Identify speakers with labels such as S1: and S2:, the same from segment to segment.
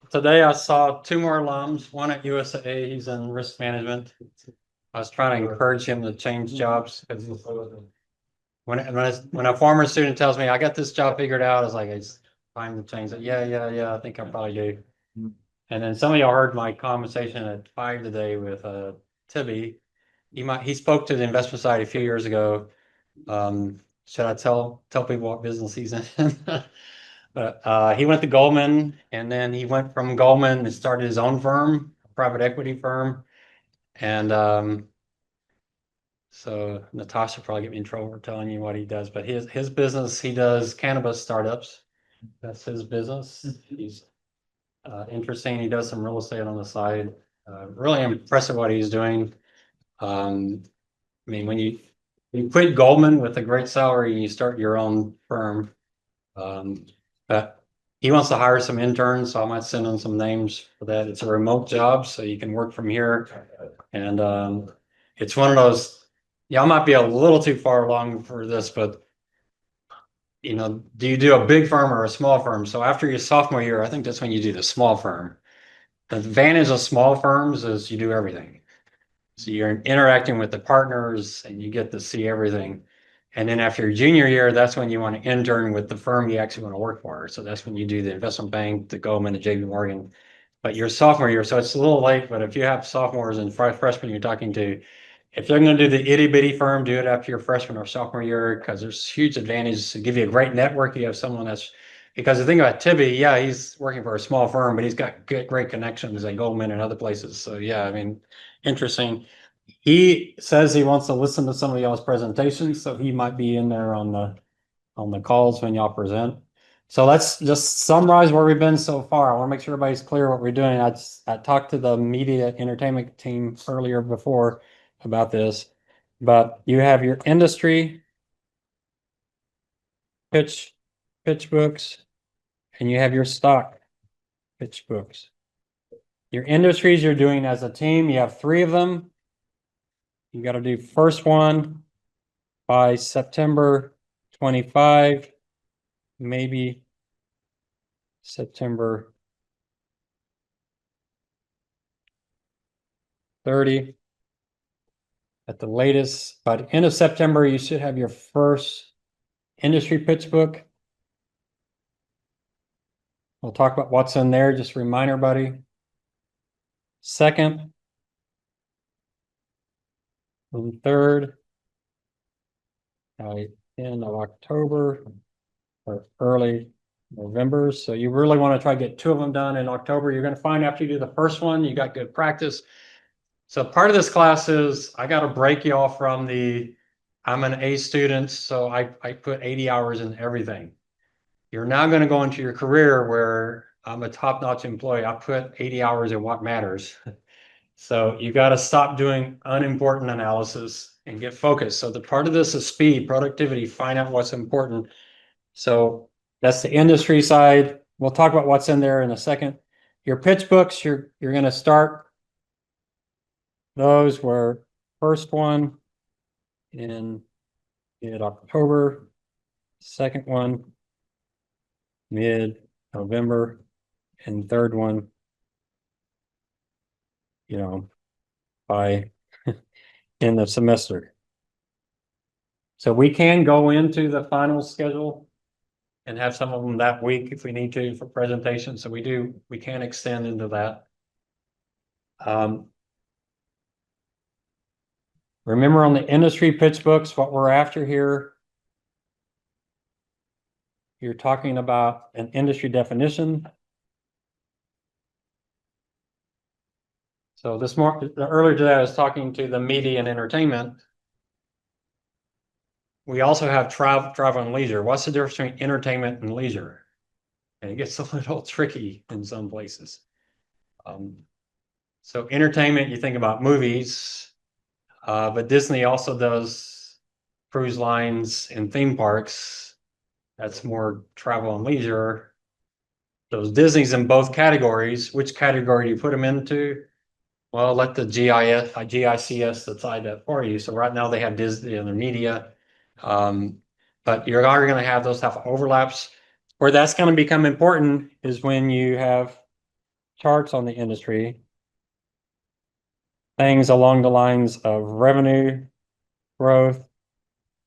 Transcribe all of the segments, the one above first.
S1: today I saw two more alums, one at USA, he's in risk management. I was trying to encourage him to change jobs because when a former student tells me I got this job figured out, I was like, it's time to change it. Yeah, I think I probably do. And then some of y'all heard my conversation at 5 today with Tibby. He spoke to the investment side a few years ago. Should I tell people what business he's in? But he went to Goldman, and then he went from Goldman and started his own firm, a private equity firm. And so Natasha probably get me in trouble for telling you what he does, but his business, he does cannabis startups. That's his business. He's interesting. He does some real estate on the side. Really impressive what he's doing. I mean, when you quit Goldman with a great salary and you start your own firm, but he wants to hire some interns, so I might send him some names for that. It's a remote job, so you can work from here. And it's one of those, yeah, I might be a little too far along for this, but do you do a big firm or a small firm? So after your sophomore year, I think that's when you do the small firm. The advantage of small firms is you do everything. So you're interacting with the partners and you get to see everything. And then after your junior year, that's when you want to intern with the firm you actually want to work for. So that's when you do the investment bank, the Goldman, the JP Morgan. But your sophomore year, so it's a little late, but if you have sophomores and freshmen you're talking to, if they're going to do the itty bitty firm, do it after your freshman or sophomore year, because there's huge advantages to give you a great network. You have someone because the thing about Tibby, yeah, he's working for a small firm, but he's got great connections at Goldman and other places. So yeah, I mean, interesting. He says he wants to listen to some of y'all's presentations, so he might be in there on the calls when y'all present. So let's just summarize where we've been so far. I want to make sure everybody's clear what we're doing. I talked to the media entertainment team earlier before about this, but you have your industry pitch books, and you have your stock pitch books. Your industries you're doing as a team, you have 3 of them. You got to do first one by September 25, maybe September 30 at the latest. By the end of September, you should have your first industry pitch book. We'll talk about what's in there, just remind everybody. Second and third, end of October or early November. So you really want to try to get 2 of them done in October. You're going to find after you do the first one, you got good practice. So part of this class is I got to break y'all from I'm an A student, so I put 80 hours in everything. You're now going to go into your career where I'm a top-notch employee. I put 80 hours in what matters. So you got to stop doing unimportant analysis and get focused. So the part of this is speed, productivity, find out what's important. So that's the industry side. We'll talk about what's in there in a second. Your pitch books, you're going to start. Those were first one in mid-October, second one mid-November, and third one, by end of semester. So we can go into the final schedule and have some of them that week if we need to for presentation. So we can extend into that. Remember on the industry pitch books, what we're after here, you're talking about an industry definition. So earlier today, I was talking to the media and entertainment. We also have travel and leisure. What's the difference between entertainment and leisure? And it gets a little tricky in some places. So entertainment, you think about movies, but Disney also does cruise lines and theme parks. That's more travel and leisure. Those Disney's in both categories. Which category do you put them into? Well, let the GICS decide that for you. So right now they have Disney and the media, but you're going to have those type of overlaps. Where that's going to become important is when you have charts on the industry, things along the lines of revenue, growth,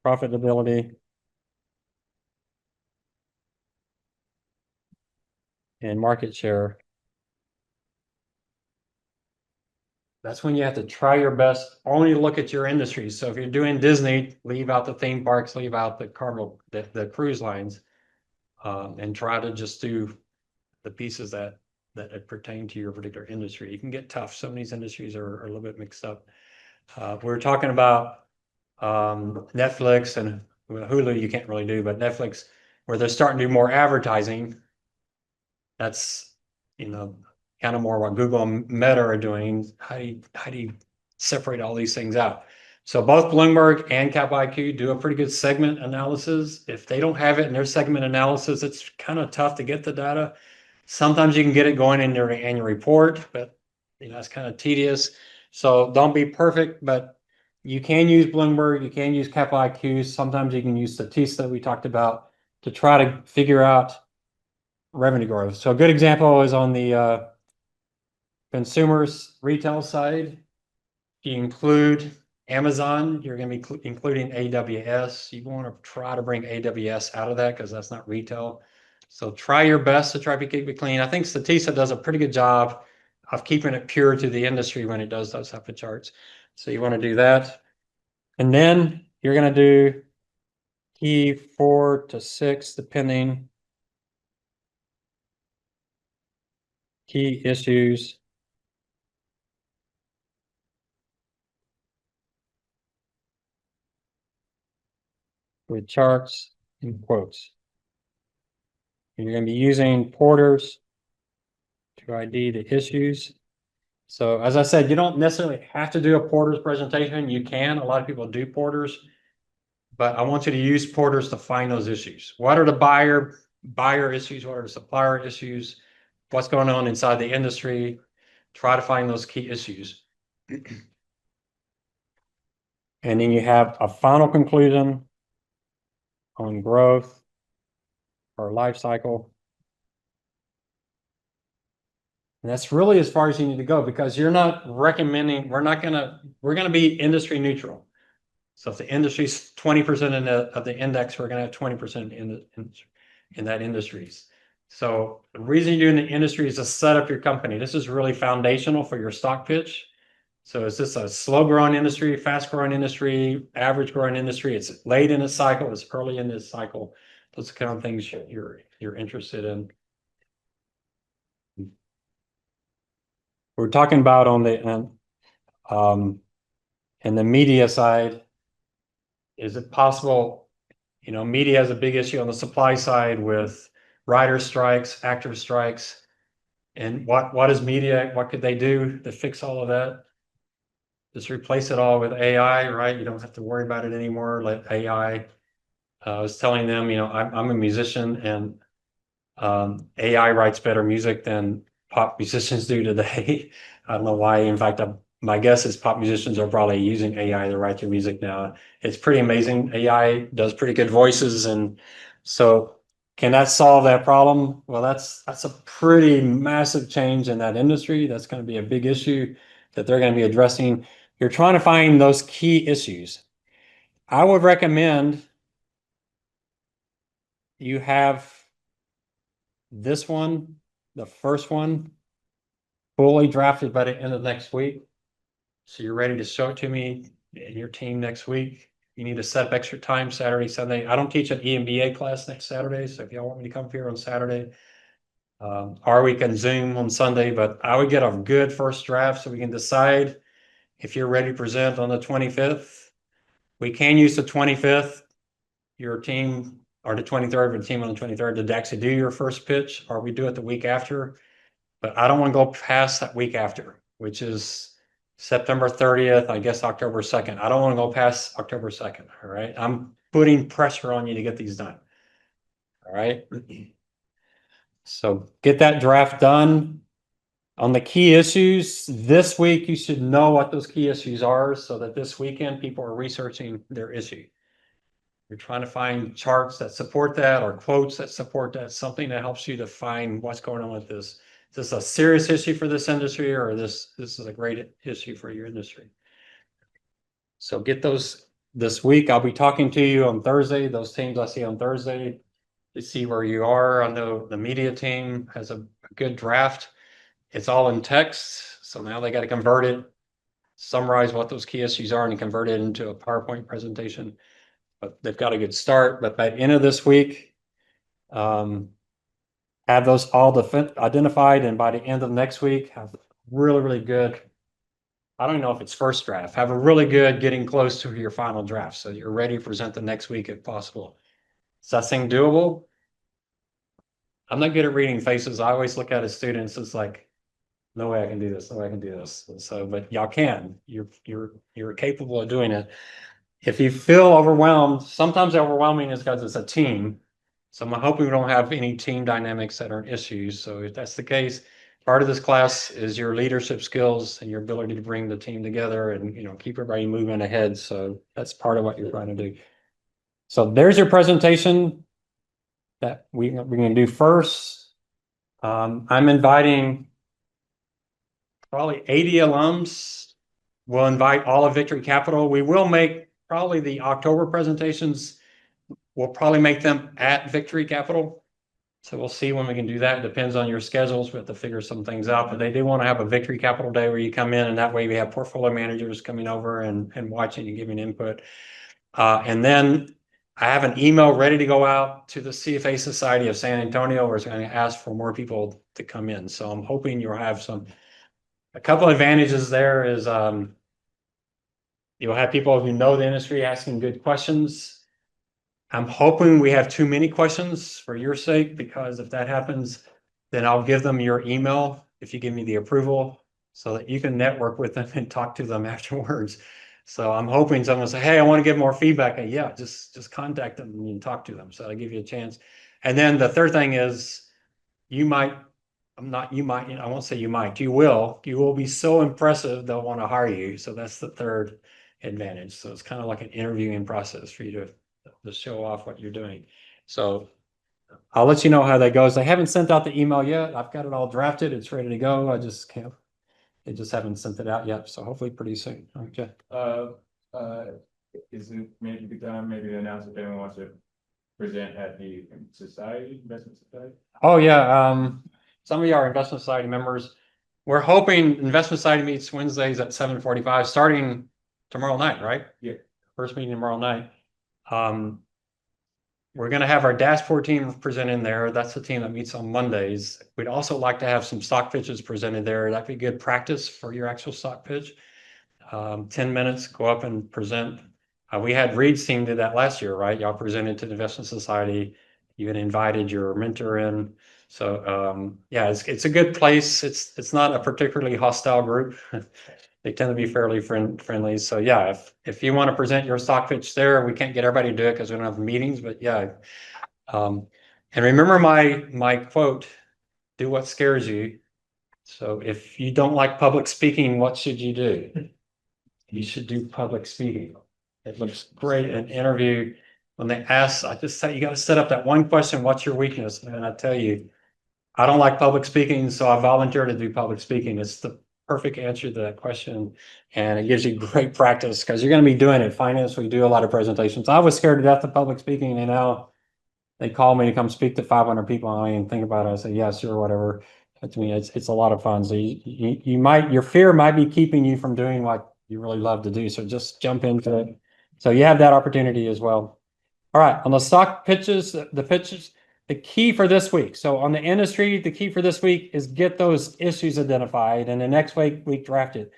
S1: profitability, and market share. That's when you have to try your best, only look at your industry. So if you're doing Disney, leave out the theme parks, leave out the carnival, the cruise lines, and try to just do the pieces that pertain to your particular industry. You can get tough. Some of these industries are a little bit mixed up. We're talking about Netflix and Hulu. You can't really do, but Netflix, where they're starting to do more advertising. That's, kind of more what Google and Meta are doing. How do you separate all these things out? So both Bloomberg and Cap IQ do a pretty good segment analysis. If they don't have it in their segment analysis, it's kind of tough to get the data. Sometimes you can get it going in your annual report, but it's kind of tedious. So don't be perfect, but you can use Bloomberg, you can use Cap IQ. Sometimes you can use Statista we talked about to try to figure out revenue growth. So a good example is on the consumers retail side. You include Amazon, you're going to be including AWS. You want to try to bring AWS out of that because that's not retail. So try your best to try to keep it clean. I think Statista does a pretty good job of keeping it pure to the industry when it does those type of charts. So you want to do that. And then you're going to do key 4 to 6, depending, key issues. With charts and quotes. And you're going to be using porters to ID the issues. So as I said, you don't necessarily have to do a porters presentation. You can. A lot of people do porters, but I want you to use porters to find those issues. What are the buyer issues? What are the supplier issues? What's going on inside the industry? Try to find those key issues. And then you have a final conclusion on growth or life cycle. And that's really as far as you need to go because you're not recommending, we're going to be industry neutral. So if the industry's 20% of the index, we're going to have 20% in that industries. So the reason you're doing the industry is to set up your company. This is really foundational for your stock pitch. So is this a slow growing industry, fast growing industry, average growing industry? It's late in its cycle, it's early in this cycle. Those are the kind of things you're interested in. We're talking about on the and the media side, is it possible, media has a big issue on the supply side with writer strikes, actor strikes. And what is media? What could they do to fix all of that? Just replace it all with AI, right? You don't have to worry about it anymore. Let AI. I was telling them, I'm a musician and AI writes better music than pop musicians do today. I don't know why. In fact, my guess is pop musicians are probably using AI to write their music now. It's pretty amazing. AI does pretty good voices. And so can that solve that problem? Well, that's a pretty massive change in that industry. That's going to be a big issue that they're going to be addressing. You're trying to find those key issues. I would recommend you have this one, the first one, fully drafted by the end of next week. So you're ready to show it to me and your team next week. You need to set up extra time Saturday, Sunday. I don't teach an EMBA class next Saturday. So if y'all want me to come here on Saturday, or we can Zoom on Sunday, but I would get a good first draft so we can decide if you're ready to present on the 25th. We can use the 25th, your team, or the 23rd, the team on the 23rd to actually do your first pitch, or we do it the week after. But I don't want to go past that week after, which is September 30th, I guess October 2nd. I don't want to go past October 2nd. All right. I'm putting pressure on you to get these done. All right. So get that draft done. On the key issues, this week you should know what those key issues are so that this weekend people are researching their issue. You're trying to find charts that support that or quotes that support that, something that helps you to find what's going on with this is this a serious issue for this industry, or this is a great issue for your industry? So get those this week. I'll be talking to you on Thursday, those teams I see on Thursday, to see where you are. I know the media team has a good draft. It's all in text, so now they got to convert it, summarize what those key issues are, and convert it into a PowerPoint presentation. But they've got a good start. But by the end of this week, have those all identified, and by the end of next week, have really good. I don't know if it's first draft. Have a really good getting close to your final draft, so you're ready to present the next week if possible. Is that thing doable? I'm not good at reading faces. I always look at as students as like, no way I can do this. No way I can do this. So, but y'all can. You're capable of doing it. If you feel overwhelmed, sometimes overwhelming is because it's a team. So I'm hoping we don't have any team dynamics that are issues. So if that's the case, part of this class is your leadership skills and your ability to bring the team together and, you know, keep everybody moving ahead. So that's part of what you're trying to do. So there's your presentation that we're going to do first. I'm inviting probably 80 alums. We'll invite all of Victory Capital. We will make probably the October presentations. We'll probably make them at Victory Capital. So we'll see when we can do that. It depends on your schedules. We have to figure some things out, but they do want to have a Victory Capital Day where you come in, and that way we have portfolio managers coming over and watching and giving input. And then I have an email ready to go out to the CFA Society of San Antonio, where it's going to ask for more people to come in. So I'm hoping you'll have a couple of advantages there is you'll have people who know the industry asking good questions. I'm hoping we have too many questions for your sake, because if that happens, then I'll give them your email if you give me the approval, so that you can network with them and talk to them afterwards. So I'm hoping someone will say, hey, I want to give more feedback. And yeah, just contact them and talk to them. So I'll give you a chance. And then the third thing is you might, I won't say you might, you will be so impressive, they'll want to hire you. So that's the third advantage. So it's kind of like an interviewing process for you to show off what you're doing. So I'll let you know how that goes. I haven't sent out the email yet. I've got it all drafted. It's ready to go. I just can't, they just haven't sent it out yet. So hopefully pretty soon. Okay.
S2: Is it maybe good time maybe to announce if anyone wants to present at the investment society?
S1: Oh yeah. Some of you are investment society members. We're hoping investment society meets Wednesdays at 7:45, starting tomorrow night, right?
S2: Yeah.
S1: First meeting tomorrow night. We're going to have our dashboard team presenting there. That's the team that meets on Mondays. We'd also like to have some stock pitches presented there. That'd be good practice for your actual stock pitch. 10 minutes, go up and present. We had Reed's team did that last year, right? Y'all presented to the Investment Society. You had invited your mentor in. So yeah, it's a good place. It's not a particularly hostile group. They tend to be fairly friendly. So yeah, if you want to present your stock pitch there, we can't get everybody to do it because we don't have meetings, but yeah. And remember my quote, do what scares you. So if you don't like public speaking, what should you do? You should do public speaking. It looks great in an interview. When they ask, I just say, you got to set up that one question, what's your weakness? And I tell you, I don't like public speaking, so I volunteer to do public speaking. It's the perfect answer to that question. And it gives you great practice because you're going to be doing it. Finance, we do a lot of presentations. I was scared to death of public speaking, and now they call me to come speak to 500 people. I don't even think about it. I say, yes, sure, whatever. But to me, it's a lot of fun. So you might, your fear might be keeping you from doing what you really love to do. So just jump into it. So you have that opportunity as well. All right, on the stock pitches, the pitches, the key for this week. So on the industry, the key for this week is get those issues identified, and the next week draft it.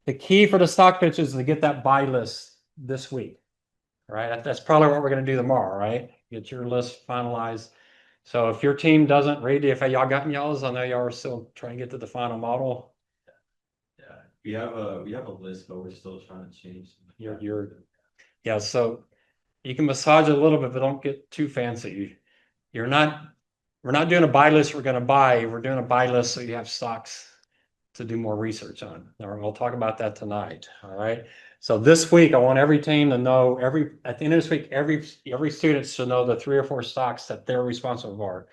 S1: The key for the stock pitches is to get that buy list this week. All right, that's probably what we're going to do tomorrow, right? Get your list finalized. So if your team doesn't read it, if y'all gotten y'all's, I know y'all are still trying to get to the final model.
S3: Yeah, we have a list, but we're still trying to change.
S1: Yeah, so you can massage it a little bit, but don't get too fancy. We're not doing a buy list we're going to buy. We're doing a buy list so you have stocks to do more research on. We'll talk about that tonight. All right. So this week, I want every team to know at the end of this week, every student should know the 3 or 4 stocks that they're responsible for.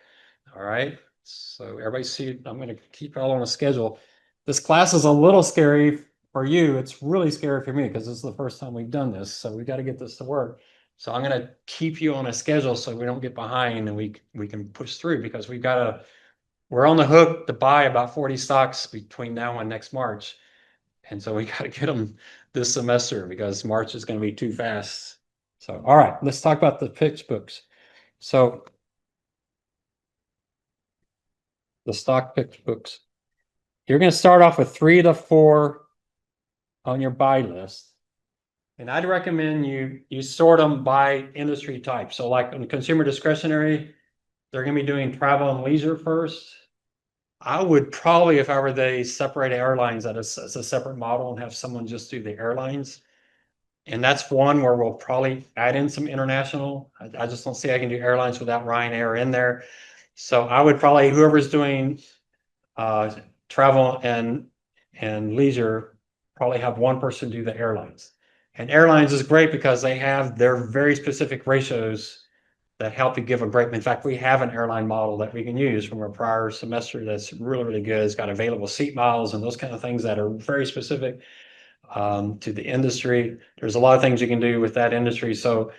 S1: All right. So everybody see, I'm gonna keep all on a schedule. This class is a little scary for you. It's really scary for me because this is the first time we've done this. So we got to get this to work. So I'm gonna keep you on a schedule so we don't get behind and we can push through because we're on the hook to buy about 40 stocks between now and next March. And so we got to get them this semester because March is going to be too fast. So, all right, let's talk about the pitch books. So the stock pitch books, you're going to start off with 3 to 4 on your buy list. And I'd recommend you sort them by industry type. So like in consumer discretionary, they're going to be doing travel and leisure first. I would probably, if I were they, separate airlines as a separate model and have someone just do the airlines. And that's one where we'll probably add in some international. I just don't see I can do airlines without Ryanair in there. So I would probably, whoever's doing travel and leisure, probably have one person do the airlines. And airlines is great because they have their very specific ratios that help you give a great. In fact, we have an airline model that we can use from a prior semester that's really, really good. It's got available seat miles and those kind of things that are very specific to the industry. There's a lot of things you can do with that industry. So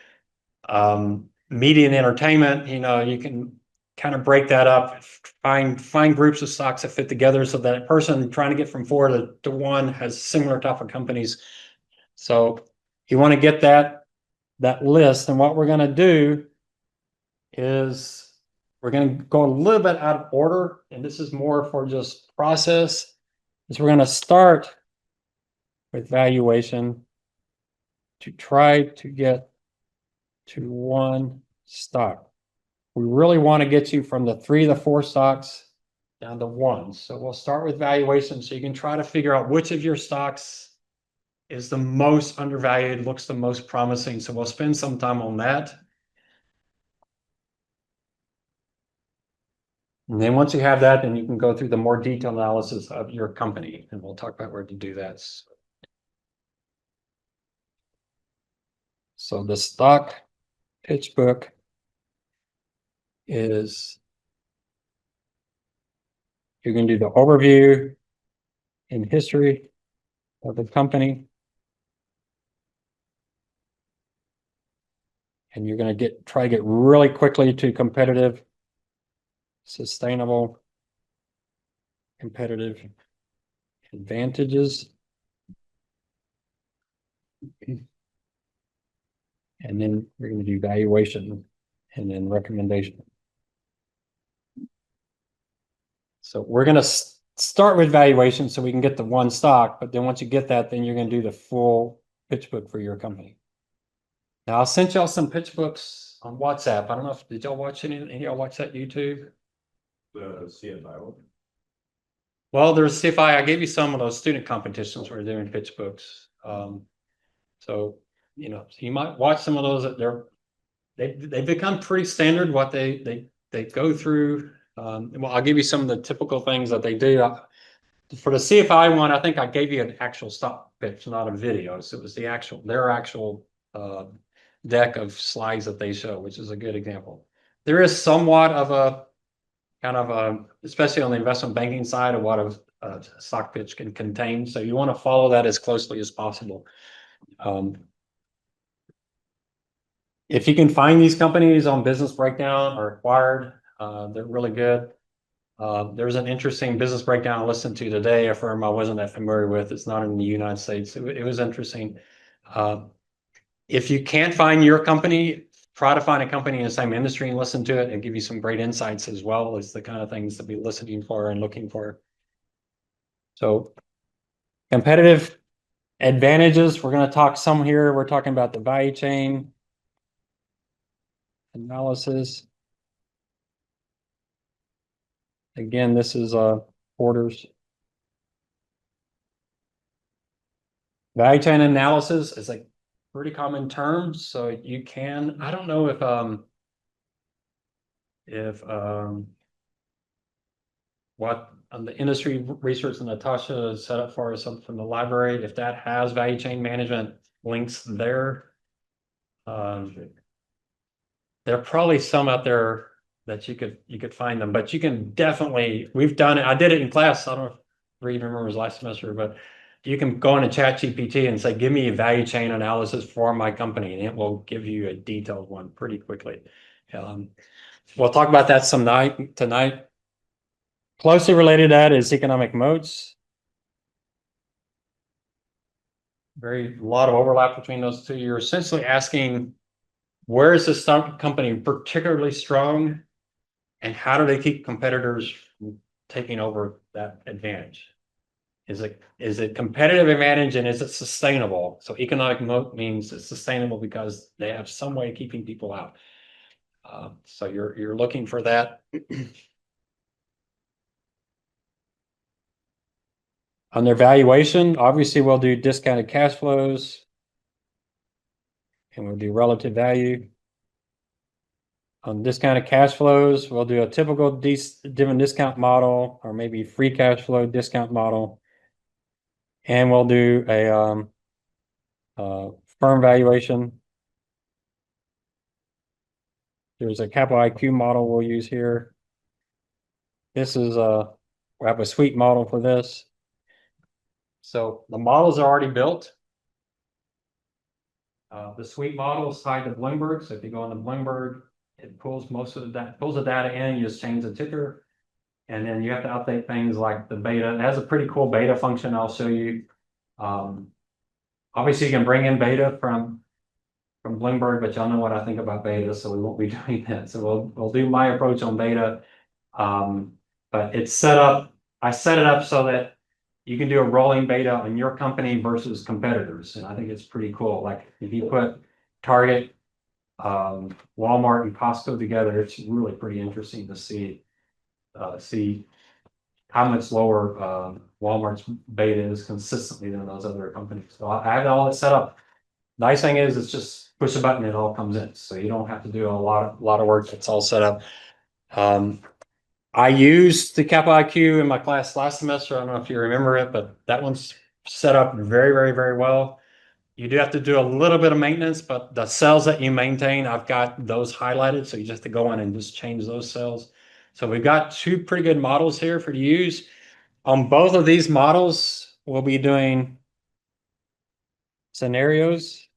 S1: media and entertainment, you can kind of break that up, find groups of stocks that fit together so that a person trying to get from 4 to 1 has similar type of companies. So you want to get that list. And what we're going to do is we're going to go a little bit out of order. And this is more for just process. Is we're going to start with valuation to try to get to 1 stock. We really want to get you from the 3 to 4 stocks down to 1. So we'll start with valuation so you can try to figure out which of your stocks is the most undervalued, looks the most promising. So we'll spend some time on that. And then once you have that, then you can go through the more detailed analysis of your company, and we'll talk about where to do that. So the stock pitch book is, you're going to do the overview and history of the company. And you're going to try to get really quickly to competitive, sustainable, competitive advantages. And then we're going to do valuation and then recommendation. So we're going to start with valuation so we can get the 1 stock, but then once you get that, then you're going to do the full pitch book for your company. Now I'll send y'all some pitch books on WhatsApp. I don't know if, did y'all watch any of y'all watch that YouTube?
S2: The CFI.
S1: Well, there's CFI. I gave you some of those student competitions where they're doing pitch books. So you might watch some of those. That they've become pretty standard what they go through. Well, I'll give you some of the typical things that they do. For the CFI one, I think I gave you an actual stock pitch, not a video. So it was their actual deck of slides that they show, which is a good example. There is somewhat of a kind of especially on the investment banking side, of what a stock pitch can contain. So you want to follow that as closely as possible. If you can find these companies on Business Breakdown or acquired, they're really good. There's an interesting business breakdown I listened to today, a firm I wasn't that familiar with. It's not in the United States. It was interesting. If you can't find your company, try to find a company in the same industry and listen to it and give you some great insights as well. It's the kind of things to be listening for and looking for. So competitive advantages, we're going to talk some here. We're talking about the value chain analysis. Again, this is orders. Value chain analysis is a pretty common term. So you can, I don't know if what the industry research that Natasha set up for us from the library, if that has value chain management links there. There are probably some out there that you could find them, but you can definitely, we've done it. I did it in class. I don't know if you remember it was last semester, but you can go into ChatGPT and say, give me a value chain analysis for my company, and it will give you a detailed one pretty quickly. We'll talk about that some night tonight. Closely related to that is economic moats. Very lot of overlap between those two. You're essentially asking, where is this company particularly strong, and how do they keep competitors from taking over that advantage? Is it competitive advantage, and is it sustainable? So economic moat means it's sustainable because they have some way of keeping people out. So you're looking for that. On their valuation, obviously we'll do discounted cash flows, and we'll do relative value. On discounted cash flows, we'll do a typical dividend discount model, or maybe free cash flow discount model. And we'll do a firm valuation. There's a capital IQ model we'll use here. This is we have a suite model for this. So the models are already built. The suite model is tied to Bloomberg. So if you go into Bloomberg, it pulls most of the data in. You just change the ticker, and then you have to update things like the beta. It has a pretty cool beta function I'll show you. Obviously, you can bring in beta from Bloomberg, but y'all know what I think about beta, so we won't be doing that. So we'll do my approach on beta. But it's set up. I set it up so that you can do a rolling beta on your company versus competitors, and I think it's pretty cool. Like if you put Target, Walmart, and Costco together, it's really pretty interesting to see how much lower Walmart's beta is consistently than those other companies. So I have all it set up. Nice thing is it's just push a button, it all comes in. So you don't have to do a lot of work. It's all set up. I used the Kappa IQ in my class last semester. I don't know if you remember it, but that one's set up very, very, very well. You do have to do a little bit of maintenance, but the cells that you maintain, I've got those highlighted. So you just have to go in and just change those cells. So we've got two pretty good models here for you to use. On both of these models, we'll be doing scenarios,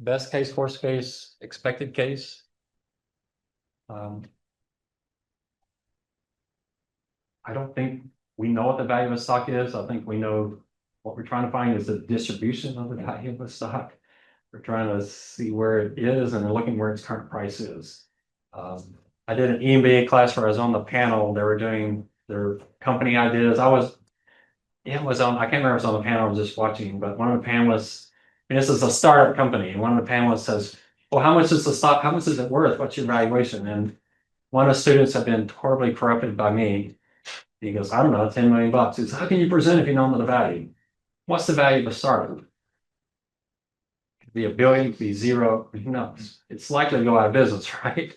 S1: best case, worst case, expected case. I don't think we know what the value of a stock is. I think we know what we're trying to find is the distribution of the value of a stock. We're trying to see where it is, and we're looking where its current price is. I did an EMBA class where I was on the panel. They were doing their company ideas. I can't remember if I was on the panel, I was just watching, but one of the panelists, and this is a startup company, and one of the panelists says, well, how much is the stock? How much is it worth? What's your valuation? And one of the students had been horribly corrupted by me. He goes, I don't know, 10 million bucks. He says, how can you present if you don't know the value? What's the value of a startup? It could be $1 billion, it could be zero. Who knows? It's likely to go out of business, right?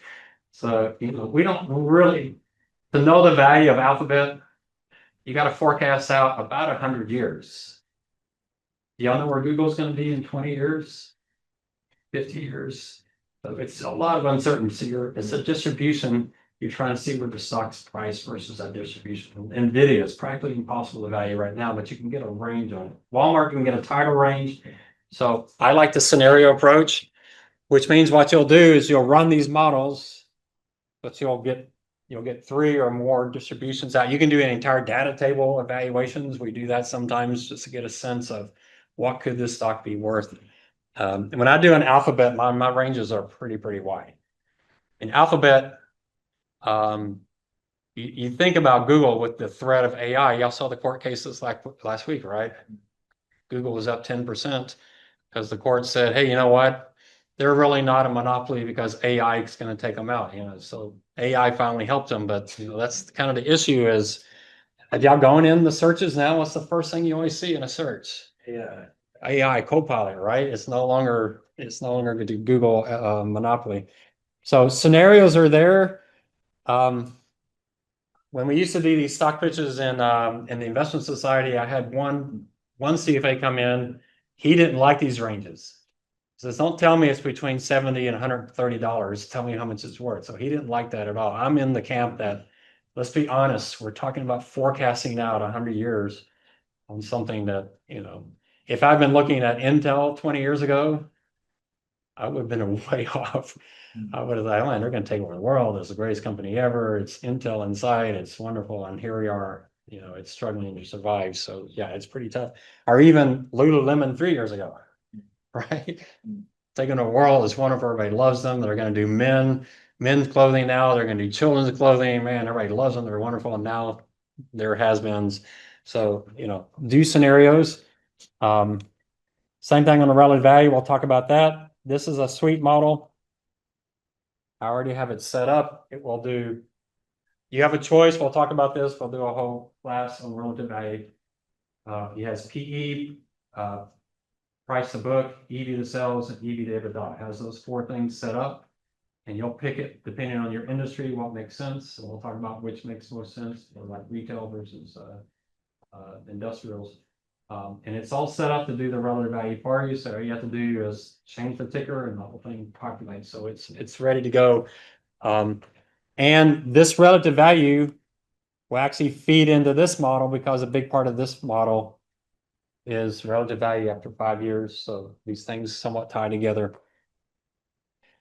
S1: So, we don't really, to know the value of Alphabet, you got to forecast out about 100 years. Y'all know where Google's going to be in 20 years, 50 years. So it's a lot of uncertainty. It's a distribution. You're trying to see where the stock's price versus that distribution. NVIDIA is practically impossible to value right now, but you can get a range on it. Walmart can get a title range. So I like the scenario approach, which means what you'll do is you'll run these models, but you'll get 3 or more distributions out. You can do an entire data table evaluations. We do that sometimes just to get a sense of what could this stock be worth. When I do an Alphabet, my ranges are pretty wide. In Alphabet, you think about Google with the threat of AI. Y'all saw the court cases like last week, right? Google was up 10% because the court said, hey, you know what? They're really not a monopoly because AI is going to take them out. So AI finally helped them, but that's kind of the issue is, have y'all gone in the searches now? What's the first thing you always see in a search? Yeah. AI Copilot, right? It's no longer going to Google monopoly. So scenarios are there. When we used to do these stock pitches in the investment society, I had one CFA come in. He didn't like these ranges. Says, don't tell me it's between 70 and $130. Tell me how much it's worth. So he didn't like that at all. I'm in the camp that, let's be honest, we're talking about forecasting out 100 years on something that, if I've been looking at Intel 20 years ago, I would have been way off. I would have thought, oh, man, they're going to take over the world. It's the greatest company ever. It's Intel inside. It's wonderful. And here we are, it's struggling to survive. So yeah, it's pretty tough. Or even Lululemon 3 years ago, right? Taking a world is wonderful. Everybody loves them. They're going to do men's clothing now. They're going to do children's clothing. Man, everybody loves them. They're wonderful. And now they're has-beens. So, do scenarios. Same thing on the relative value. We'll talk about that. This is a suite model. I already have it set up. It will do, you have a choice. We'll talk about this. We'll do a whole class on relative value. It has PE, price to book, EV to sales, and EV to EBITDA. It has those four things set up, and you'll pick it depending on your industry, what makes sense. And we'll talk about which makes most sense, or like retail versus industrials. And it's all set up to do the relative value for you. So all you have to do is change the ticker and the whole thing populates. So it's ready to go. And this relative value will actually feed into this model, because a big part of this model is relative value after 5 years. So these things somewhat tie together.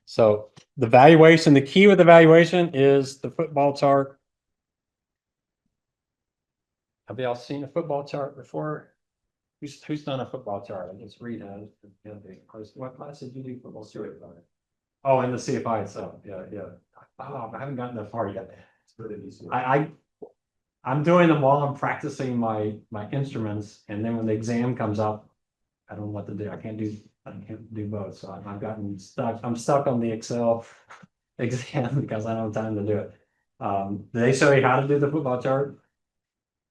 S1: So the valuation, the key with the valuation is the football chart. Have y'all seen a football chart before? Who's done a football chart? I guess Reed has. What class did you do football chart? Oh, and the CFI itself. Yeah. Oh, I haven't gotten that far yet. I'm doing them while I'm practicing my instruments, and then when the exam comes up, I don't know what to do. I can't do both. So I've gotten stuck. I'm stuck on the Excel exam because I don't have time to do it. Do they show you how to do the football chart?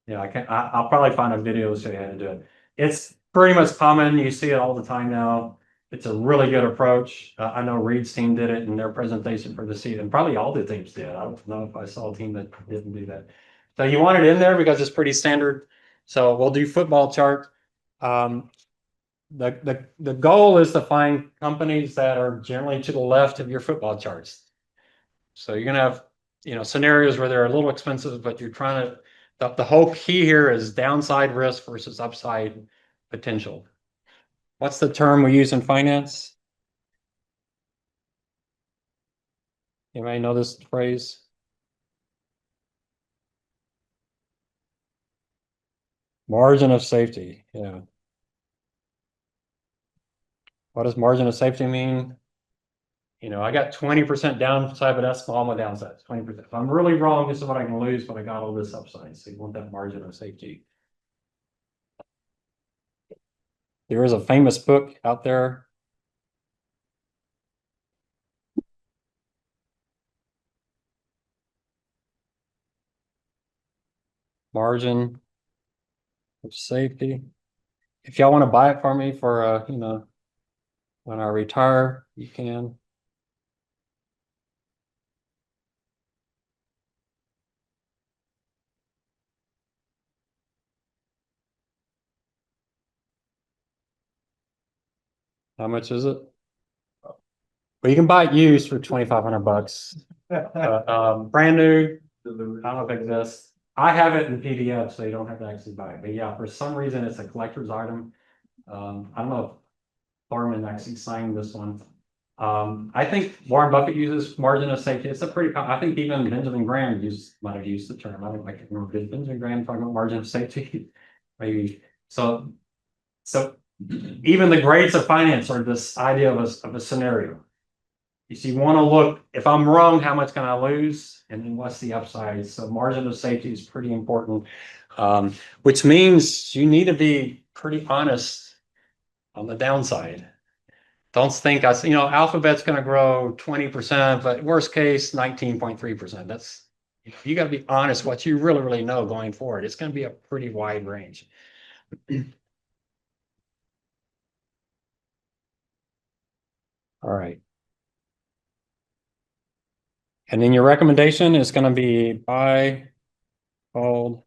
S1: Yeah, I can. I'll probably find a video to show you how to do it. It's pretty much common. You see it all the time now. It's a really good approach. I know Reed's team did it in their presentation for the season. Probably all the teams did. I don't know if I saw a team that didn't do that. So you want it in there because it's pretty standard. So we'll do football chart. The goal is to find companies that are generally to the left of your football charts. So you're gonna have scenarios where they're a little expensive, but you're trying to. The whole key here is downside risk versus upside potential. What's the term we use in finance? Anybody know this phrase? Margin of safety. Yeah. What does margin of safety mean? I got 20% downside, but that's small. My downside is 20%. If I'm really wrong, this is what I can lose, but I got all this upside. So you want that margin of safety. There is a famous book out there. Margin of safety. If y'all want to buy it for me for when I retire, you can. How much is it? Well, you can buy it used for $2,500. Brand new, I don't know if it exists. I have it in PDF, so you don't have to actually buy it. But yeah, for some reason, it's a collector's item. I don't know if Thorman actually signed this one. I think Warren Buffett uses margin of safety. It's a pretty. I think even Benjamin Graham might have used the term. I can't remember. Did Benjamin Graham talk about margin of safety? Maybe. So even the grades of finance are this idea of a scenario. You want to look, if I'm wrong, how much can I lose? And then what's the upside? So margin of safety is pretty important, which means you need to be pretty honest on the downside. Don't think Alphabet's going to grow 20%, but worst case, 19.3%. That's, you got to be honest what you really, really know going forward. It's going to be a pretty wide range. All right. And then your recommendation is going to be buy, hold,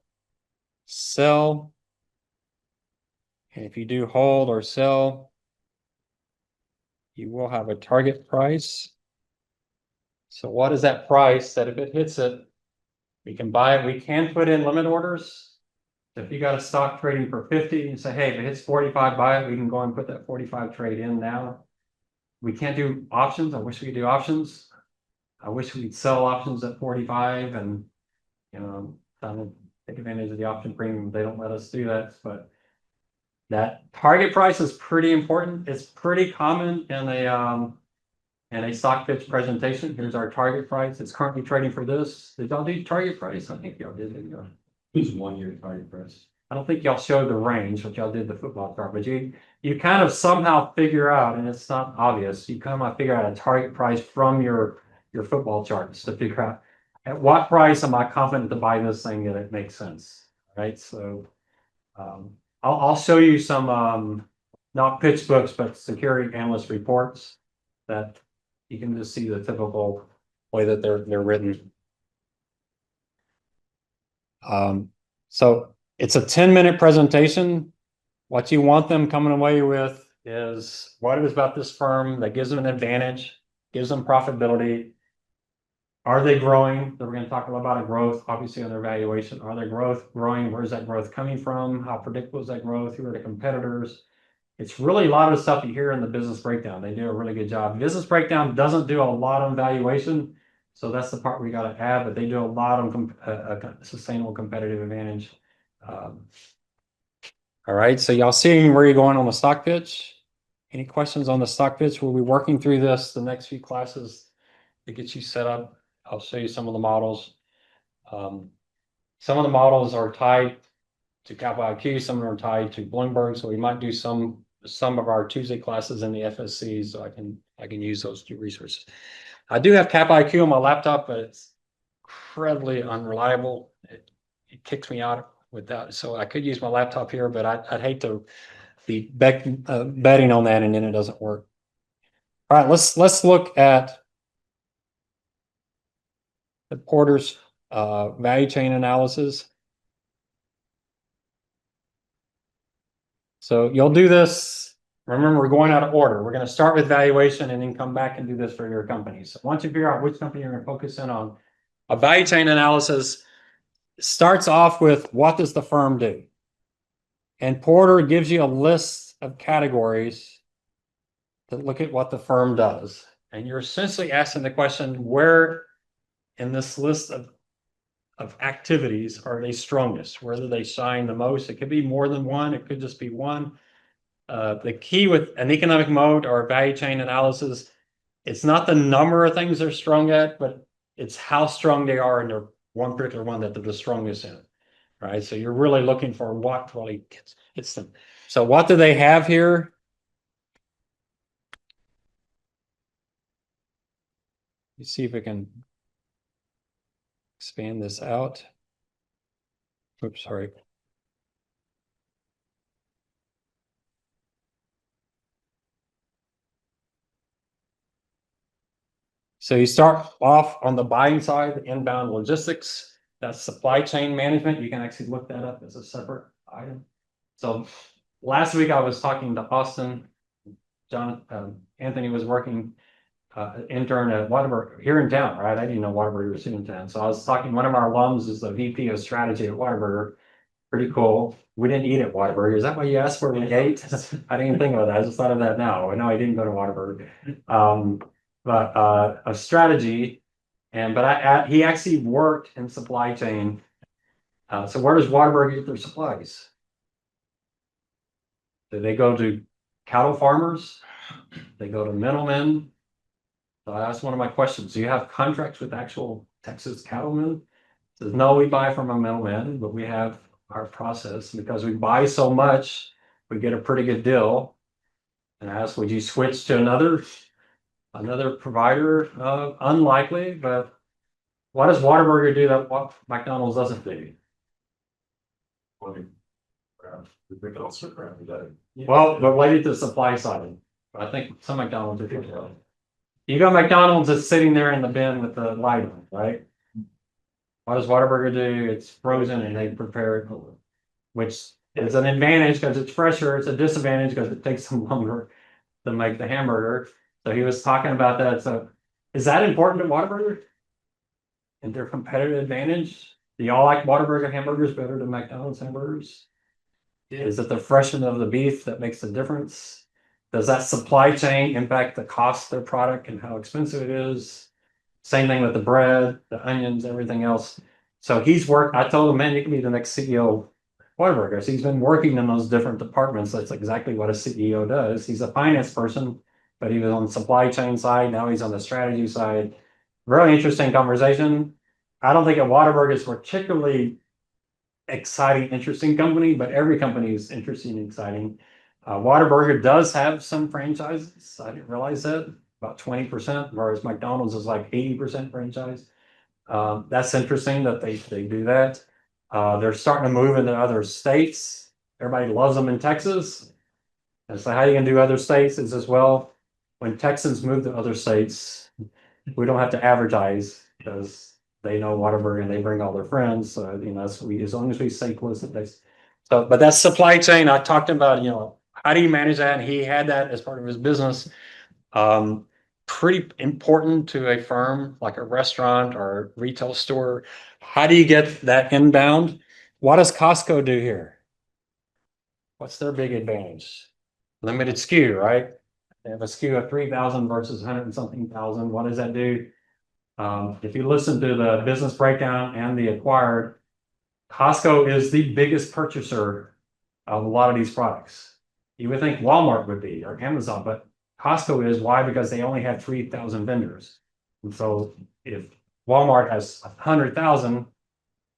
S1: sell. And if you do hold or sell, you will have a target price. So what is that price that if it hits it, we can buy it, we can put in limit orders. If you got a stock trading for 50 and say, hey, if it hits 45, buy it, we can go and put that 45 trade in now. We can't do options. I wish we could do options. I wish we could sell options at 45 and, take advantage of the option premium. They don't let us do that, but that target price is pretty important. It's pretty common in a stock pitch presentation. Here's our target price. It's currently trading for this. Did y'all do target price? I think y'all did, didn't y'all?
S3: Who's 1 year target price?
S1: I don't think y'all showed the range, but y'all did the football chart, but you kind of somehow figure out, and it's not obvious, you kind of figure out a target price from your football charts to figure out at what price am I confident to buy this thing that it makes sense, right? So I'll show you some not pitch books, but security analyst reports that you can just see the typical way that they're written. So it's a 10-minute presentation. What you want them coming away with is what it is about this firm that gives them an advantage, gives them profitability. Are they growing? So we're going to talk a lot about growth, obviously on their valuation. Are they growing? Where's that growth coming from? How predictable is that growth? Who are the competitors? It's really a lot of stuff you hear in the business breakdown. They do a really good job. Business breakdown doesn't do a lot on valuation. So that's the part we got to add, but they do a lot on sustainable competitive advantage. All right, so y'all seeing where you're going on the stock pitch? Any questions on the stock pitch? We'll be working through this the next few classes to get you set up. I'll show you some of the models. Some of the models are tied to Capital IQ, some of them are tied to Bloomberg, so we might do some of our Tuesday classes in the FSC, so I can use those two resources. I do have Cap IQ on my laptop, but it's incredibly unreliable. It kicks me out with that. So I could use my laptop here, but I'd hate to be betting on that and then it doesn't work. All right, let's look at the Porter's value chain analysis. So you'll do this. Remember, we're going out of order. We're going to start with valuation and then come back and do this for your company. So once you figure out which company you're going to focus in on, a value chain analysis starts off with what does the firm do? And Porter gives you a list of categories to look at what the firm does. And you're essentially asking the question, where in this list of activities are they strongest? Where do they shine the most? It could be more than one. It could just be one. The key with an economic mode or value chain analysis, it's not the number of things they're strong at, but it's how strong they are in their one particular one that they're the strongest in, right? So you're really looking for what really hits them. So what do they have here? Let's see if we can expand this out. Oops, sorry. So you start off on the buying side, the inbound logistics, that's supply chain management. You can actually look that up as a separate item. So last week I was talking to Austin. Anthony was working intern at Whataburger here in town, right? I didn't know Whataburger was in town. So I was talking, one of our alums is the VP of strategy at Whataburger. Pretty cool. We didn't eat at Whataburger. Is that why you asked where we ate? I didn't think about that. I just thought of that now. No, I didn't go to Whataburger. But a strategy, but he actually worked in supply chain. So where does Whataburger get their supplies? Do they go to cattle farmers? They go to middlemen? So that's one of my questions. Do you have contracts with actual Texas cattlemen? Says no, we buy from a middleman, but we have our process because we buy so much, we get a pretty good deal. And I asked, would you switch to another provider? Unlikely, but what does Whataburger do that what McDonald's doesn't do? Well, related to the supply side, I think some McDonald's do. You go McDonald's, it's sitting there in the bin with the light on, right? What does Whataburger do? It's frozen and they prepare it, which is an advantage because it's fresher. It's a disadvantage because it takes them longer to make the hamburger. So he was talking about that. So is that important to Whataburger? And their competitive advantage? Do y'all like Whataburger hamburgers better than McDonald's hamburgers? Is it the freshness of the beef that makes the difference? Does that supply chain impact the cost of their product and how expensive it is? Same thing with the bread, the onions, everything else. So he's worked, I told him, man, you can be the next CEO of Whataburger. So he's been working in those different departments. That's exactly what a CEO does. He's a finance person, but he was on the supply chain side. Now he's on the strategy side. Really interesting conversation. I don't think a Whataburger is particularly exciting, interesting company, but every company is interesting and exciting. Whataburger does have some franchises. I didn't realize that, about 20%, whereas McDonald's is like 80% franchise. That's interesting that they do that. They're starting to move into other states. Everybody loves them in Texas. And so how you can do other states is as well, when Texans move to other states, we don't have to advertise because they know Whataburger and they bring all their friends. So, you know, as long as we stay close to this. So, but that's supply chain. I talked about, you know, how do you manage that? And he had that as part of his business. Pretty important to a firm like a restaurant or retail store. How do you get that inbound? What does Costco do here? What's their big advantage? Limited SKU, right? They have a SKU of 3,000 versus 100 and something thousand. What does that do? If you listen to the business breakdown and the acquired, Costco is the biggest purchaser of a lot of these products. You would think Walmart would be or Amazon, but Costco is. Why? Because they only have 3,000 vendors. And so if Walmart has 100,000,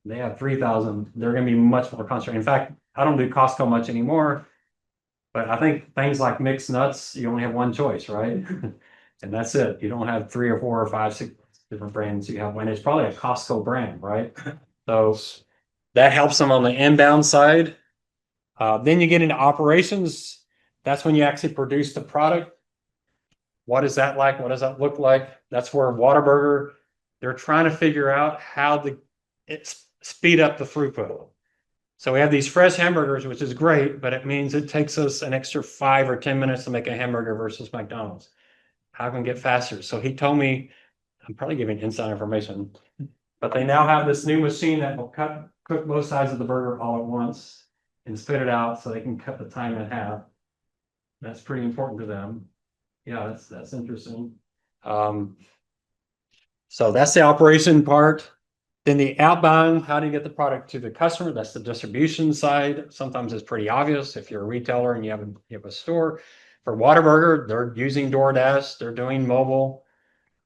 S1: they have 3,000, they're going to be much more concentrated. In fact, I don't do Costco much anymore, but I think things like mixed nuts, you only have one choice, right? And that's it. You don't have 3 or 4 or 5, 6 different brands you have, and it's probably a Costco brand, right? So that helps them on the inbound side. Then you get into operations. That's when you actually produce the product. What is that like? What does that look like? That's where Whataburger, they're trying to figure out how to speed up the throughput. So we have these fresh hamburgers, which is great, but it means it takes us an extra 5 or 10 minutes to make a hamburger versus McDonald's. How can we get faster? So he told me, I'm probably giving inside information, but they now have this new machine that will cook both sides of the burger all at once and spit it out so they can cut the time in half. That's pretty important to them. Yeah, that's interesting. So that's the operation part. Then the outbound, how do you get the product to the customer? That's the distribution side. Sometimes it's pretty obvious if you're a retailer and you have a store. For Whataburger, they're using DoorDash, they're doing mobile.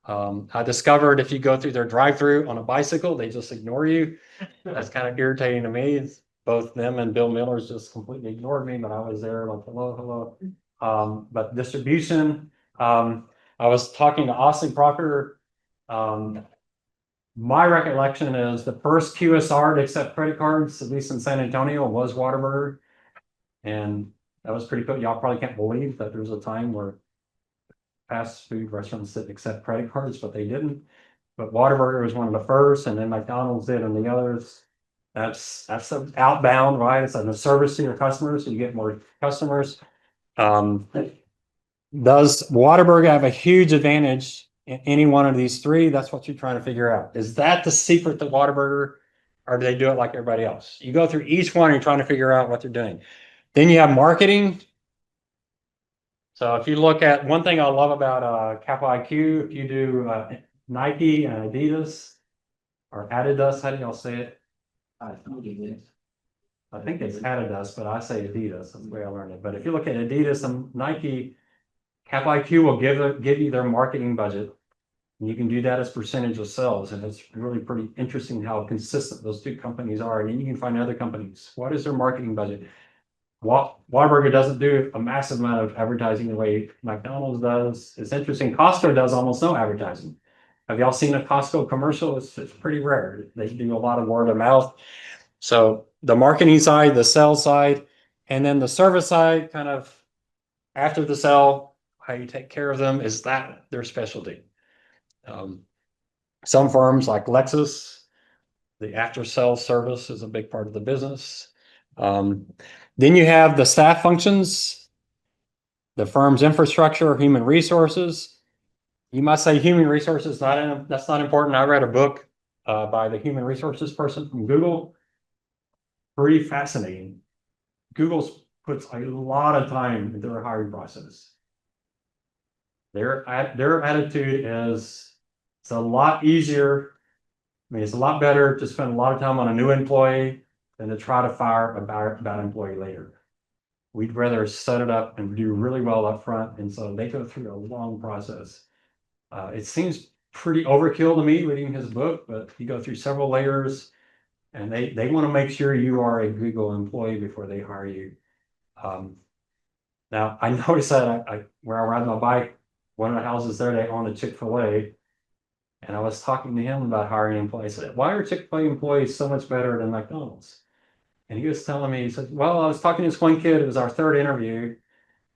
S1: I discovered if you go through their drive-through on a bicycle, they just ignore you. That's kind of irritating to me. Both them and Bill Miller's just completely ignored me, but I was there like, hello. But distribution, I was talking to Austin Crocker. My recollection is the first QSR to accept credit cards, at least in San Antonio, was Whataburger. And that was pretty cool. Y'all probably can't believe that there was a time where fast food restaurants didn't accept credit cards, but they didn't. But Whataburger was one of the first, and then McDonald's did, and the others. That's the outbound, right? It's a service to your customers, so you get more customers. Does Whataburger have a huge advantage in any one of these three? That's what you're trying to figure out. Is that the secret to Whataburger, or do they do it like everybody else? You go through each one and you're trying to figure out what they're doing. Then you have marketing. So if you look at one thing I love about Capital IQ, if you do Nike and Adidas or Adidas, how do y'all say it? I think it's Adidas, but I say Adidas. That's the way I learned it. But if you look at Adidas and Nike, Capital IQ will give you their marketing budget. And you can do that as percentage of sales. And it's really pretty interesting how consistent those two companies are. And then you can find other companies. What is their marketing budget? Whataburger doesn't do a massive amount of advertising the way McDonald's does. It's interesting. Costco does almost no advertising. Have y'all seen a Costco commercial? It's pretty rare. They do a lot of word of mouth. So the marketing side, the sales side, and then the service side, kind of after the sale, how you take care of them, is that their specialty. Some firms like Lexus, the after sales service is a big part of the business. Then you have the staff functions, the firm's infrastructure, human resources. You must say human resources, that's not important. I read a book by the human resources person from Google. Pretty fascinating. Google puts a lot of time into their hiring process. Their attitude is it's a lot easier. I mean, it's a lot better to spend a lot of time on a new employee than to try to fire a bad employee later. We'd rather set it up and do really well up front, and so they go through a long process. It seems pretty overkill to me reading his book, but you go through several layers, and they want to make sure you are a Google employee before they hire you. Now I noticed that where I ride my bike, one of the houses there, they own a Chick-fil-A. And I was talking to him about hiring employees. I said, why are Chick-fil-A employees so much better than McDonald's? And he was telling me, he said, well, I was talking to this one kid, it was our third interview.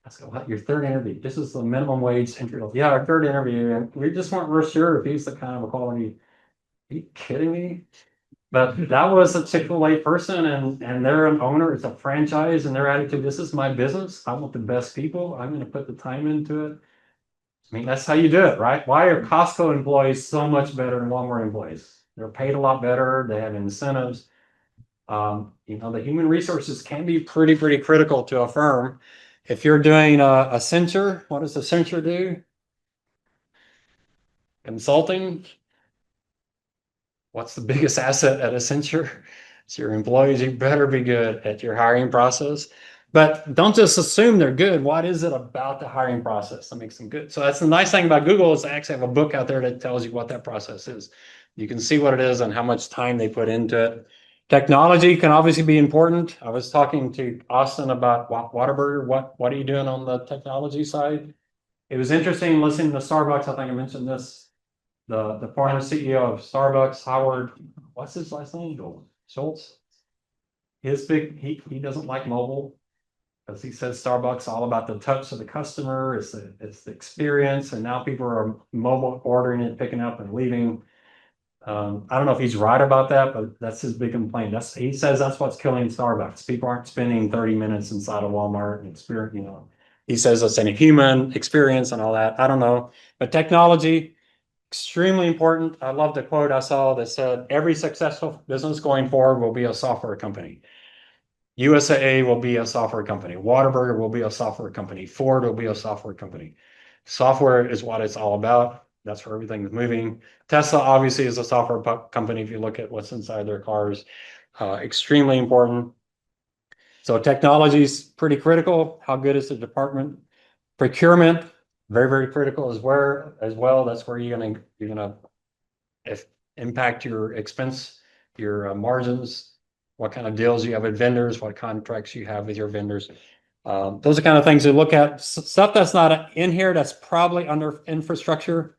S1: I said, what, your third interview? This is the minimum wage entry. Yeah, our third interview. And we just weren't real sure if he's the kind of quality. Are you kidding me? But that was a Chick-fil-A person, and they're an owner, it's a franchise, and their attitude, this is my business. I want the best people. I'm going to put the time into it. I mean, that's how you do it, right? Why are Costco employees so much better than Walmart employees? They're paid a lot better. They have incentives. The human resources can be pretty critical to a firm. If you're doing a Accenture, what does Accenture do? Consulting. What's the biggest asset at Accenture? It's your employees. You better be good at your hiring process. But don't just assume they're good. What is it about the hiring process that makes them good? So that's the nice thing about Google is they actually have a book out there that tells you what that process is. You can see what it is and how much time they put into it. Technology can obviously be important. I was talking to Austin about Whataburger. What are you doing on the technology side? It was interesting listening to Starbucks. I think I mentioned this. The former CEO of Starbucks, Howard, what's his last name? Schultz. He doesn't like mobile. As he says, Starbucks all about the touch of the customer. It's the experience, and now people are mobile ordering it, picking up, and leaving. I don't know if he's right about that, but that's his big complaint. He says that's what's killing Starbucks. People aren't spending 30 minutes inside of Walmart and experience. He says it's a human experience and all that. I don't know, but technology extremely important. I love the quote I saw that said, "Every successful business going forward will be a software company." USAA will be a software company. Whataburger will be a software company. Ford will be a software company. Software is what it's all about. That's where everything is moving. Tesla obviously is a software company. If you look at what's inside their cars, extremely important. So technology is pretty critical. How good is the department? Procurement, very critical as well. That's where you're gonna impact your expense, your margins, what kind of deals you have with vendors, what contracts you have with your vendors. Those are kind of things to look at. Stuff that's not in here that's probably under infrastructure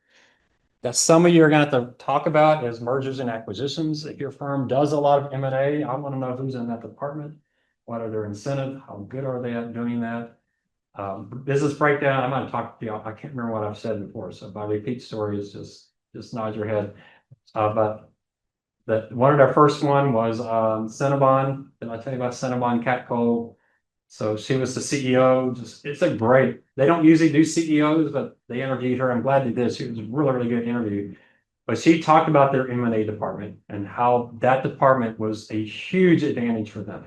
S1: that some of you are going to have to talk about is mergers and acquisitions. If your firm does a lot of M&A, I want to know who's in that department. What are their incentives? How good are they at doing that? Business breakdown, I'm going to talk to you. I can't remember what I've said before. So if I repeat stories, just nod your head. But one of their first one was Cinnabon. Did I tell you about Cinnabon Catco? So she was the CEO. They don't usually do CEOs, but they interviewed her. I'm glad they did. She was a really good interview. But she talked about their M&A department and how that department was a huge advantage for them.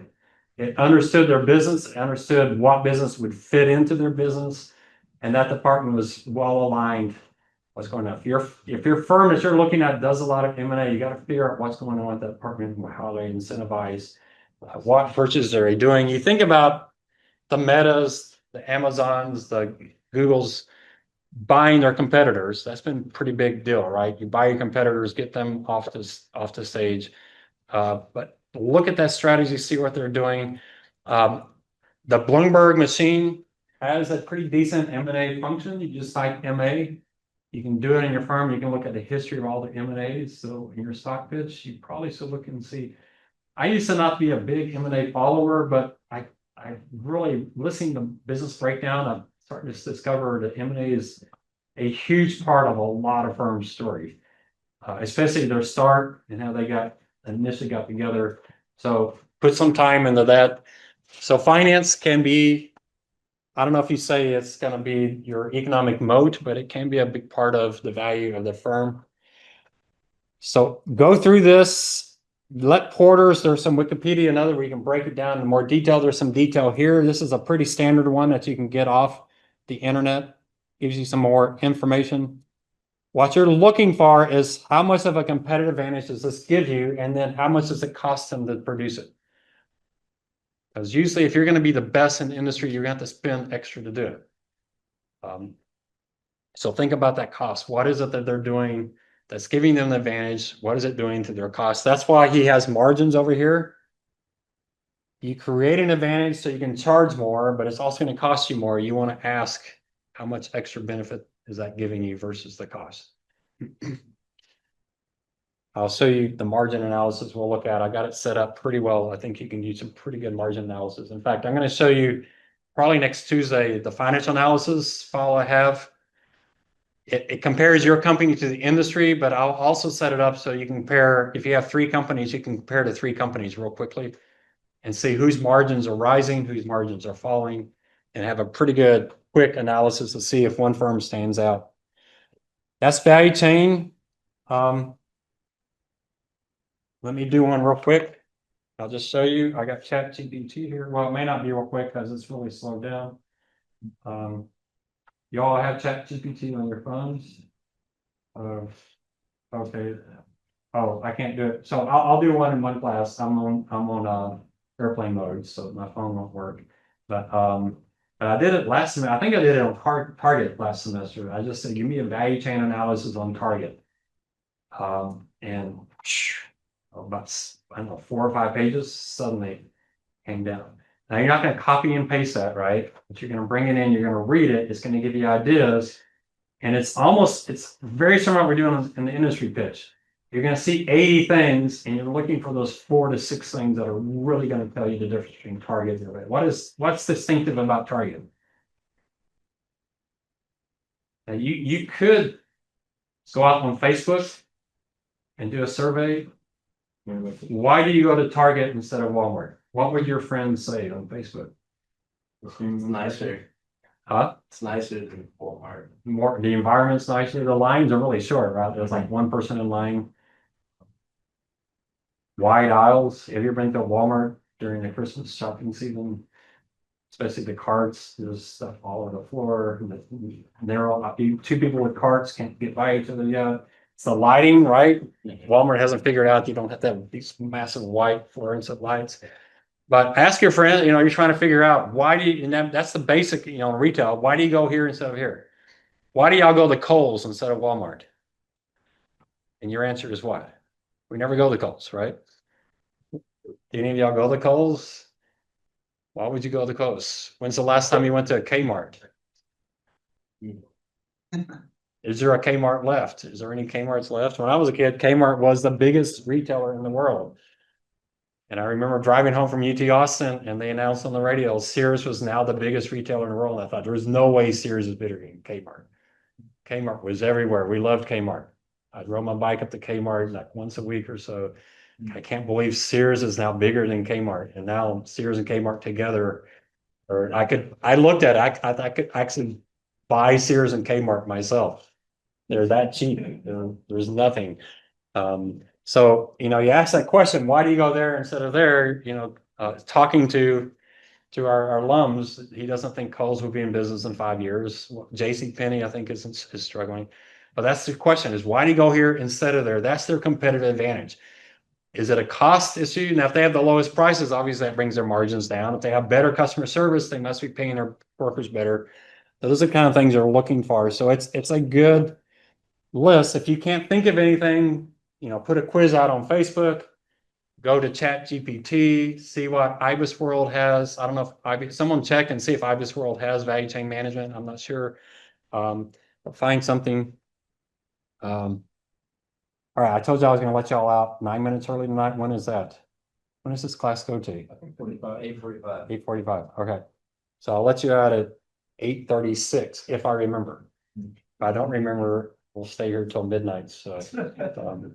S1: It understood their business, understood what business would fit into their business, and that department was well aligned. What's going on? If your firm that you're looking at does a lot of M&A, you got to figure out what's going on with that department, how they incentivize, what purchases are they doing. You think about the Metas, the Amazons, the Googles buying their competitors. That's been a pretty big deal, right? You buy your competitors, get them off the stage. But look at that strategy, see what they're doing. The Bloomberg machine has a pretty decent M&A function. You just type MA. You can do it in your firm. You can look at the history of all the M&As. So in your stock pitch, you probably should look and see. I used to not be a big M&A follower, but I really listening to business breakdown. I'm starting to discover that M&A is a huge part of a lot of firms' story, especially their start and how they initially got together. So put some time into that. So finance can be I don't know if you say it's gonna be your economic moat, but it can be a big part of the value of the firm. So go through this, let Porter's, there's some Wikipedia and other where you can break it down in more detail. There's some detail here. This is a pretty standard one that you can get off the internet. Gives you some more information. What you're looking for is how much of a competitive advantage does this give you, and then how much does it cost them to produce it? Because usually if you're going to be the best in the industry, you're going to have to spend extra to do it. So think about that cost. What is it that they're doing that's giving them the advantage? What is it doing to their cost? That's why he has margins over here. You create an advantage so you can charge more, but it's also going to cost you more. You want to ask how much extra benefit is that giving you versus the cost. I'll show you the margin analysis we'll look at. I got it set up pretty well. I think you can use some pretty good margin analysis. In fact, I'm going to show you probably next Tuesday the financial analysis file I have. It compares your company to the industry, but I'll also set it up so you can compare. If you have 3 companies, you can compare to 3 companies real quickly and see whose margins are rising, whose margins are falling, and have a pretty good quick analysis to see if one firm stands out. That's value chain. Let me do one real quick. I'll just show you. I got ChatGPT here. Well, it may not be real quick because it's really slowed down. You all have ChatGPT on your phones? Okay. Oh, I can't do it. So I'll do one in one class. I'm on airplane mode, so my phone won't work. But I did it last semester. I think I did it on Target last semester. I just said, give me a value chain analysis on Target. And about, I don't know, 4 or 5 pages suddenly came down. Now you're not going to copy and paste that, right? But you're going to bring it in, you're going to read it, it's going to give you ideas. And it's very similar to what we're doing in the industry pitch. You're going to see 80 things and you're looking for those 4 to 6 things that are really going to tell you the difference between Target and everybody. What's distinctive about Target? Now you could go out on Facebook and do a survey. Why do you go to Target instead of Walmart? What would your friends say on Facebook?
S3: It's nicer.
S1: Huh?
S3: It's nicer than Walmart.
S1: More, the environment's nicer. The lines are really short, right? There's like one person in line. Wide aisles. Have you ever been to Walmart during the Christmas shopping season? Especially the carts, there's stuff all over the floor. They're all, 2 people with carts can't get by each other yet. It's the lighting, right? Walmart hasn't figured out you don't have to have these massive white fluorescent lights. But ask your friend, you're trying to figure out why do you, and that's the basic, retail. Why do you go here instead of here? Why do y'all go to Kohl's instead of Walmart? And your answer is what? We never go to Kohl's, right? Do any of y'all go to Kohl's? Why would you go to Kohl's? When's the last time you went to a Kmart? Is there a Kmart left? Is there any Kmarts left? When I was a kid, Kmart was the biggest retailer in the world. And I remember driving home from UT Austin and they announced on the radio, Sears was now the biggest retailer in the world. I thought there was no way Sears is bigger than Kmart. Kmart was everywhere. We loved Kmart. I'd rode my bike up to Kmart like once a week or so. I can't believe Sears is now bigger than Kmart. And now Sears and Kmart together, or I looked at it, I could actually buy Sears and Kmart myself. They're that cheap. There's nothing. So, you ask that question, why do you go there instead of there? Talking to our alums, he doesn't think Kohl's will be in business in 5 years. JCPenney, I think, is struggling. But that's the question, is why do you go here instead of there? That's their competitive advantage. Is it a cost issue? Now, if they have the lowest prices, obviously that brings their margins down. If they have better customer service, they must be paying their workers better. So those are the kind of things they're looking for. So it's a good list. If you can't think of anything, put a quiz out on Facebook, go to ChatGPT, see what IBIS World has. I don't know if someone check and see if IBIS World has value chain management. I'm not sure. Find something. All right, I told you I was going to let y'all out 9 minutes early tonight. When is that? When does this class go to?
S3: I think 8:45.
S1: 8:45. Okay. So I'll let you out at 8:36 if I remember. If I don't remember, we'll stay here till midnight. So, all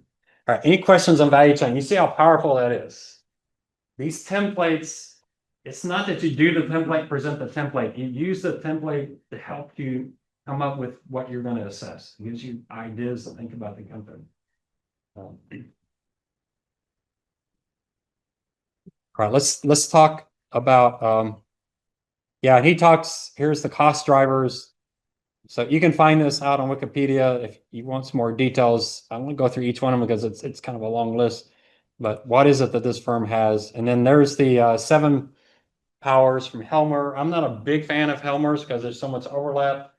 S1: right. Any questions on value chain? You see how powerful that is. These templates it's not that you do the template, present the template, you use the template to help you come up with what you're gonna assess. It gives you ideas to think about the company. All right, let's talk about, yeah, he talks, here's the cost drivers. So you can find this out on Wikipedia if you want some more details. I'm gonna go through each one of them because it's kind of a long list. But what is it that this firm has? And then there's the 7 powers from Helmer. I'm not a big fan of Helmer's because there's so much overlap.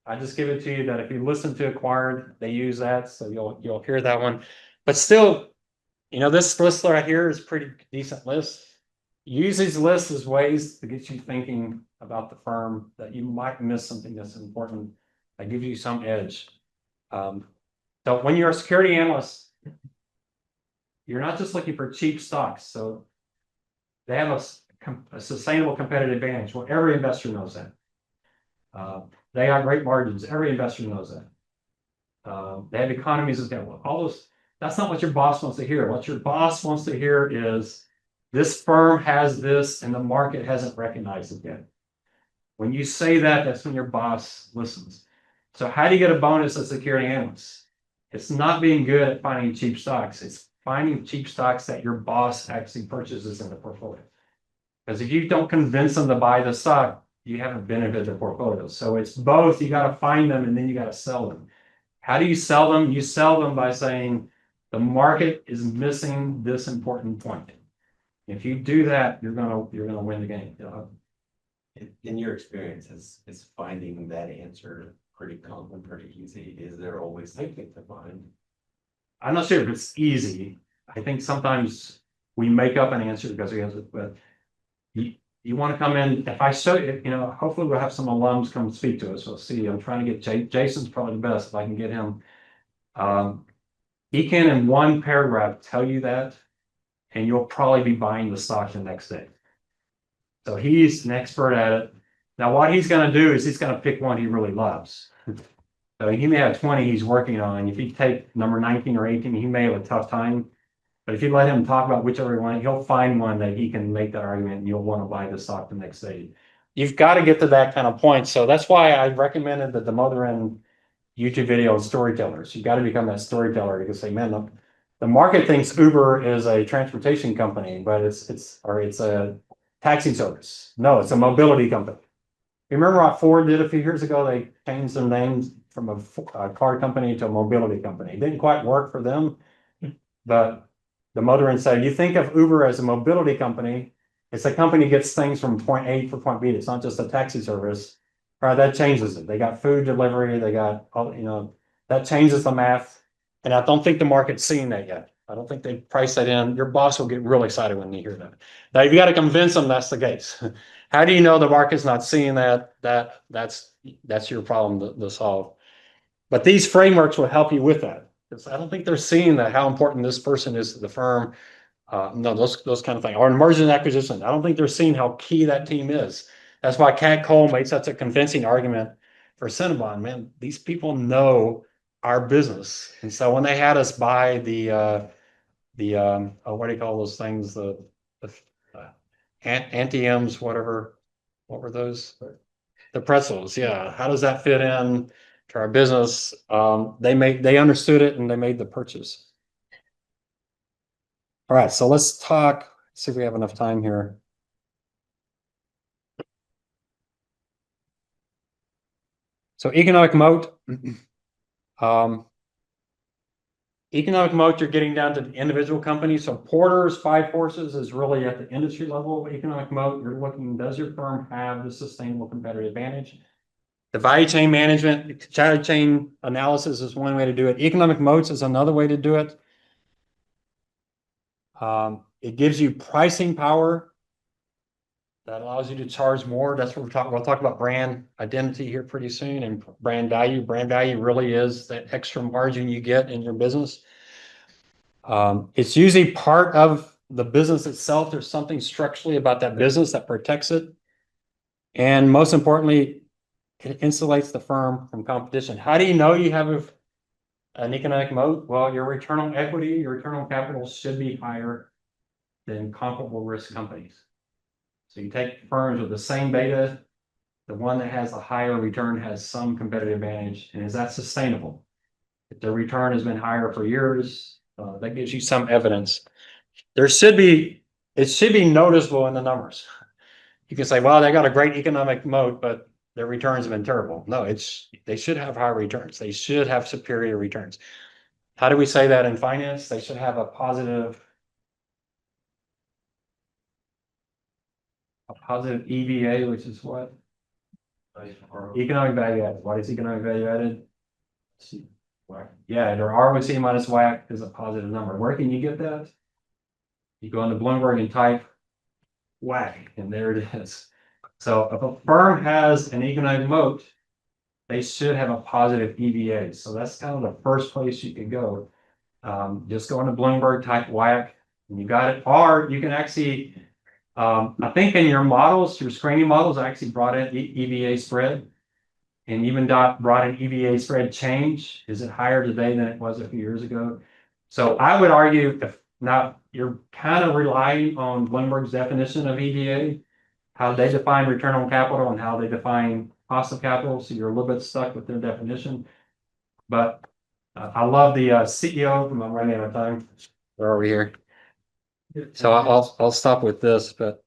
S1: I just give it to you that if you listen to Acquired, they use that, so you'll hear that one. But still, this list right here is pretty decent list. Use these lists as ways to get you thinking about the firm that you might miss something that's important. That gives you some edge. So when you're a security analyst, you're not just looking for cheap stocks. So they have a sustainable competitive advantage. Well, every investor knows that. They got great margins. Every investor knows that. They have economies of scale. All those. That's not what your boss wants to hear. What your boss wants to hear is this firm has this and the market hasn't recognized it yet. When you say that, that's when your boss listens. So how do you get a bonus as a security analyst? It's not being good at finding cheap stocks. It's finding cheap stocks that your boss actually purchases in the portfolio. Because if you don't convince them to buy the stock, you haven't benefited the portfolio. So it's both. You got to find them and then you got to sell them. How do you sell them? You sell them by saying the market is missing this important point. If you do that, you're gonna win the game.
S3: In your experience, is finding that answer pretty common, pretty easy? Is there always something to find?
S1: I'm not sure if it's easy. I think sometimes we make up an answer because we have it, but you want to come in. If I show you, hopefully we'll have some alums come speak to us. We'll see. I'm trying to get Jason's probably the best if I can get him. He can in one paragraph tell you that, and you'll probably be buying the stock the next day. So he's an expert at it. Now, what he's going to do is he's going to pick one he really loves. So he may have 20 he's working on. If you take number 19 or 18, he may have a tough time. But if you let him talk about whichever one, he'll find one that he can make that argument and you'll want to buy the stock the next day. You've got to get to that kind of point. So that's why I recommended the Demotherin YouTube video of storytellers. You got to become that storyteller. You can say, man, the market thinks Uber is a transportation company, but it's a taxi service. No, it's a mobility company. You remember what Ford did a few years ago? They changed their names from a car company to a mobility company. It didn't quite work for them, but the motorist said, you think of Uber as a mobility company, it's a company that gets things from point A to point B. It's not just a taxi service. Right, that changes it. They got food delivery, they got all, that changes the math. And I don't think the market's seeing that yet. I don't think they price that in. Your boss will get real excited when you hear that. Now you got to convince them that's the case. How do you know the market's not seeing that? That's your problem to solve. But these frameworks will help you with that. Because I don't think they're seeing that how important this person is to the firm. No, those kind of things. Or in merger and acquisition, I don't think they're seeing how key that team is. That's why Cat Cole made such a convincing argument for Cinnabon. Man, these people know our business. And so when they had us buy the what do you call those things? The Antiums, whatever. What were those? The pretzels. Yeah. How does that fit in to our business? They understood it and they made the purchase. All right. So let's talk. See if we have enough time here. So economic moat. Economic moat, you're getting down to the individual companies. So Porter's 5 Forces is really at the industry level of economic moat. You're looking, does your firm have the sustainable competitive advantage? The value chain management, value chain analysis is one way to do it. Economic moats is another way to do it. It gives you pricing power that allows you to charge more. That's what we'll talk about brand identity here pretty soon, and brand value. Brand value really is that extra margin you get in your business. It's usually part of the business itself. There's something structurally about that business that protects it. And most importantly, it insulates the firm from competition. How do you know you have an economic moat? Well, your return on equity, your return on capital should be higher than comparable risk companies. So you take firms with the same beta, the one that has a higher return has some competitive advantage, and is that sustainable? If the return has been higher for years, that gives you some evidence. It should be noticeable in the numbers. You can say, well, they got a great economic moat, but their returns have been terrible. No, they should have higher returns. They should have superior returns. How do we say that in finance? They should have a positive EVA, which is what? Economic value added. What is economic value added? Let's see. Yeah, their ROC minus WACC is a positive number. Where can you get that? You go into Bloomberg and type WACC, and there it is. So if a firm has an economic moat, they should have a positive EVA. So that's kind of the first place you can go. Just go into Bloomberg, type WACC, and you got it. Or you can actually, I think in your models, your screening models actually brought in EVA spread. And even brought in EVA spread change. Is it higher today than it was a few years ago? So I would argue if now you're kind of relying on Bloomberg's definition of EVA, how they define return on capital and how they define cost of capital. So you're a little bit stuck with their definition. But I love the CEO. I'm running out of time. Where are we here? So I'll stop with this, but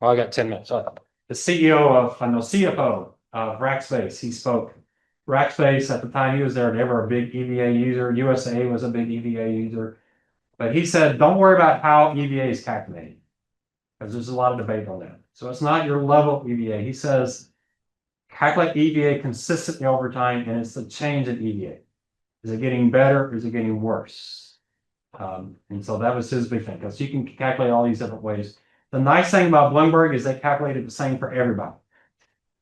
S1: I got 10 minutes. The CEO of, no, CFO of Rackspace, he spoke. Rackspace at the time he was there, they were a big EVA user. USAA was a big EVA user. But he said, don't worry about how EVA is calculated, because there's a lot of debate on that. So it's not your level of EVA. He says, calculate EVA consistently over time, and it's the change in EVA. Is it getting better? Or is it getting worse? And so that was his big thing, because you can calculate all these different ways. The nice thing about Bloomberg is they calculate it the same for everybody.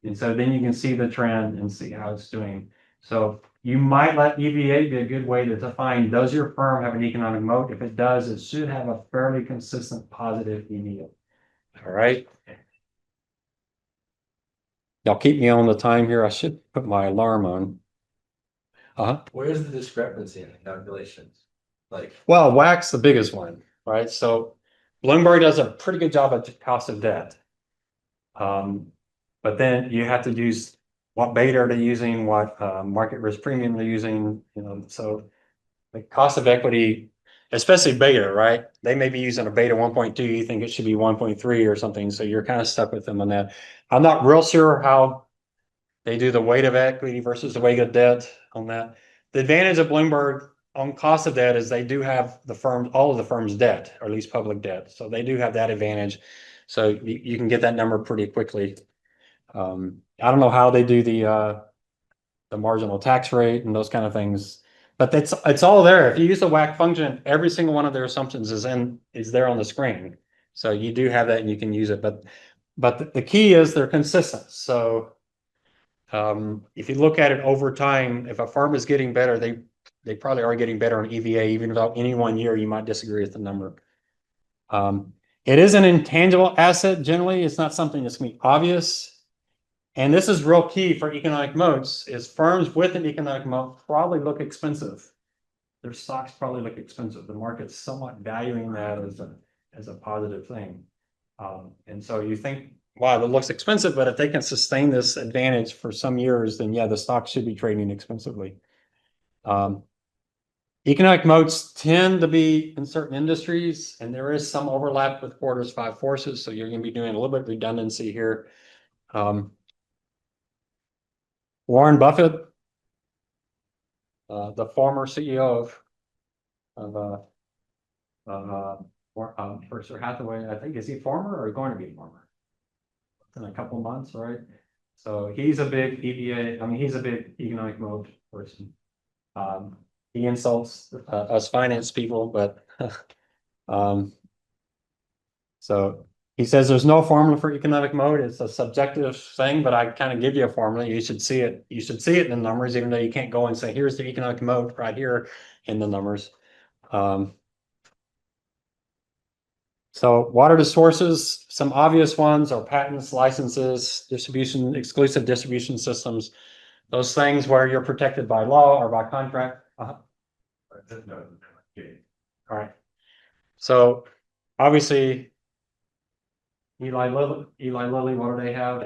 S1: And so then you can see the trend and see how it's doing. So you might let EVA be a good way to define, does your firm have an economic moat? If it does, it should have a fairly consistent positive EVA. All right. Y'all keep me on the time here. I should put my alarm on.
S3: Where's the discrepancy in the calculations? Like,
S1: Well, WACC's the biggest one, right? So Bloomberg does a pretty good job at cost of debt. But then you have to use what beta are they using, what market risk premium they're using, so the cost of equity, especially beta, right? They may be using a beta 1.2, you think it should be 1.3 or something, so you're kind of stuck with them on that. I'm not real sure how they do the weight of equity versus the weight of debt on that. The advantage of Bloomberg on cost of debt is they do have all of the firm's debt, or at least public debt. So they do have that advantage. So you can get that number pretty quickly. I don't know how they do the marginal tax rate and those kind of things, but it's all there. If you use the WACC function, every single one of their assumptions is there on the screen. So you do have that and you can use it, but the key is they're consistent. So if you look at it over time, if a firm is getting better, they probably are getting better on EVA, even though any one year you might disagree with the number. It is an intangible asset. Generally, it's not something that's going to be obvious. And this is real key for economic moats, is firms with an economic moat probably look expensive. Their stocks probably look expensive. The market's somewhat valuing that as a positive thing. And so you think, wow, it looks expensive, but if they can sustain this advantage for some years, then yeah, the stock should be trading expensively. Economic moats tend to be in certain industries, and there is some overlap with Porter's five forces, so you're going to be doing a little bit of redundancy here. Warren Buffett, the former CEO of Berkshire Hathaway, I think, is he former or going to be former? In a couple of months, right? So he's a big EVA. I mean, he's a big economic moat person. He insults us finance people, but so he says there's no formula for economic moat. It's a subjective thing, but I kind of give you a formula. You should see it. You should see it in the numbers, even though you can't go and say, here's the economic moat right here in the numbers. So what are the sources? Some obvious ones are patents, licenses, exclusive distribution systems, those things where you're protected by law or by contract. All right. So obviously, Eli Lilly, what do they have?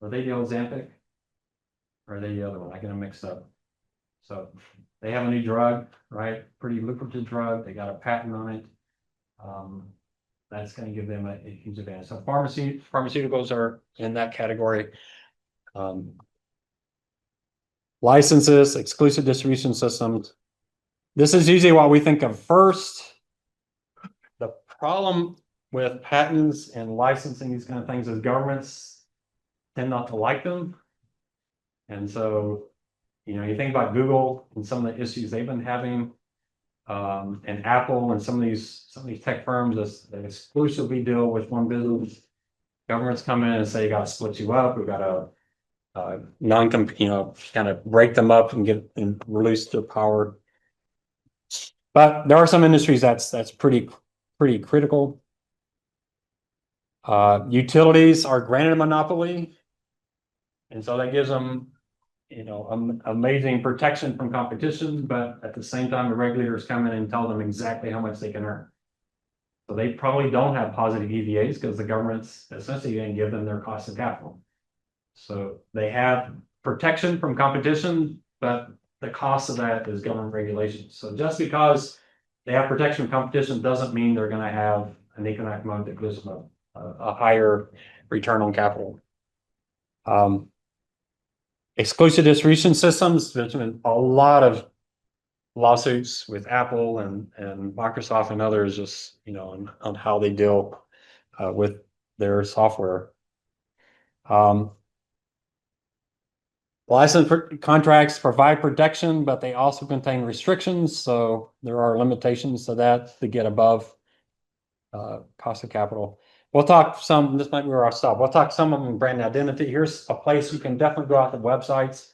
S1: Are they the Ozempic? Or are they the other one? I get them mixed up. So they have a new drug, right? Pretty lucrative drug. They got a patent on it. That's going to give them a huge advantage. So pharmaceuticals are in that category. Licenses, exclusive distribution systems. This is usually what we think of first. The problem with patents and licensing these kind of things is governments tend not to like them. And so, you think about Google and some of the issues they've been having, and Apple and some of these tech firms that exclusively deal with one business. Governments come in and say, you got to split you up. We've got to kind of break them up and release their power. But there are some industries that's pretty critical. Utilities are granted a monopoly, and so that gives them, amazing protection from competition. But at the same time, the regulators come in and tell them exactly how much they can earn. So they probably don't have positive EVAs because the government's essentially going to give them their cost of capital. So they have protection from competition, but the cost of that is government regulation. So just because they have protection from competition doesn't mean they're going to have an economic mode that gives them a higher return on capital. Exclusive distribution systems, there's been a lot of lawsuits with Apple and Microsoft and others, just, on how they deal with their software. License contracts provide protection, but they also contain restrictions. So there are limitations to that to get above cost of capital. We'll talk some, this might be where I'll stop. We'll talk some of them brand identity. Here's a place you can definitely go out to websites.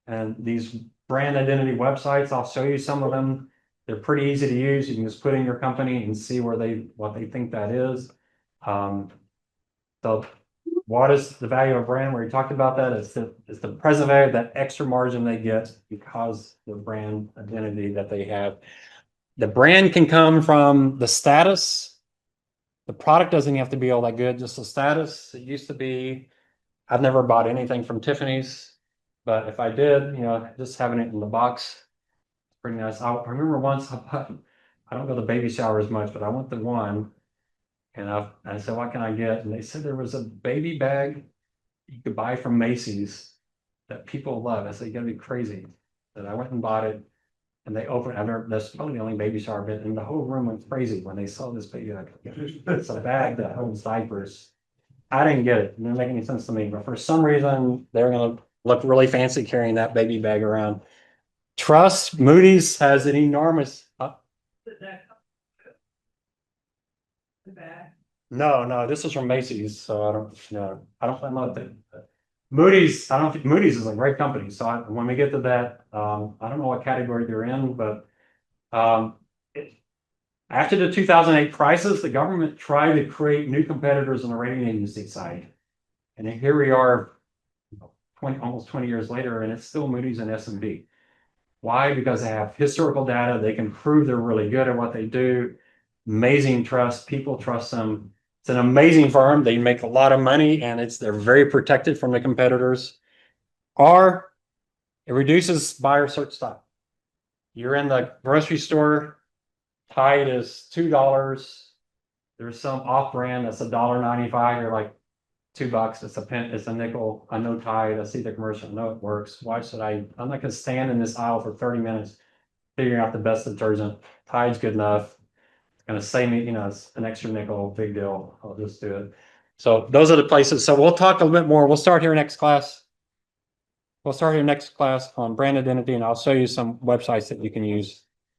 S1: And these brand identity websites, I'll show you some of them. They're pretty easy to use. You can just put in your company and see what they think that is. So what is the value of a brand? We talked about that. It's the present value, that extra margin they get because the brand identity that they have. The brand can come from the status. The product doesn't have to be all that good, just the status. It used to be, I've never bought anything from Tiffany's, but if I did, just having it in the box, it's pretty nice. I remember once I don't go to baby showers much, but I went to one. And I said, what can I get? And they said there was a baby bag you could buy from Macy's that people love. I said, you gotta be crazy. And I went and bought it. And they opened, that's probably the only baby shower bit. And the whole room went crazy when they saw this baby. Like, it's a bag that holds diapers. I didn't get it. It didn't make any sense to me. But for some reason, they're going to look really fancy carrying that baby bag around. Trust, Moody's has an enormous. No, this is from Macy's, so I don't know that. Moody's, I don't think Moody's is a great company. So when we get to that, I don't know what category they're in, but after the 2008 crisis, the government tried to create new competitors on the rating agency side. And here we are almost 20 years later, and it's still Moody's and S&P. Why? Because they have historical data. They can prove they're really good at what they do. Amazing trust. People trust them. It's an amazing firm. They make a lot of money, and they're very protected from the competitors. Or it reduces buyer search time. You're in the grocery store, Tide is $2. There's some off-brand that's $1.95. You're like $2. It's a nickel. I know Tide. I see the commercial. I know it works. Why should I'm not gonna stand in this aisle for 30 minutes figuring out the best detergent. Tide's good enough. Going to save me, it's an extra nickel, big deal. I'll just do it. So those are the places. So we'll talk a little bit more. We'll start here next class. We'll start here next class on brand identity, and I'll show you some websites that you can use.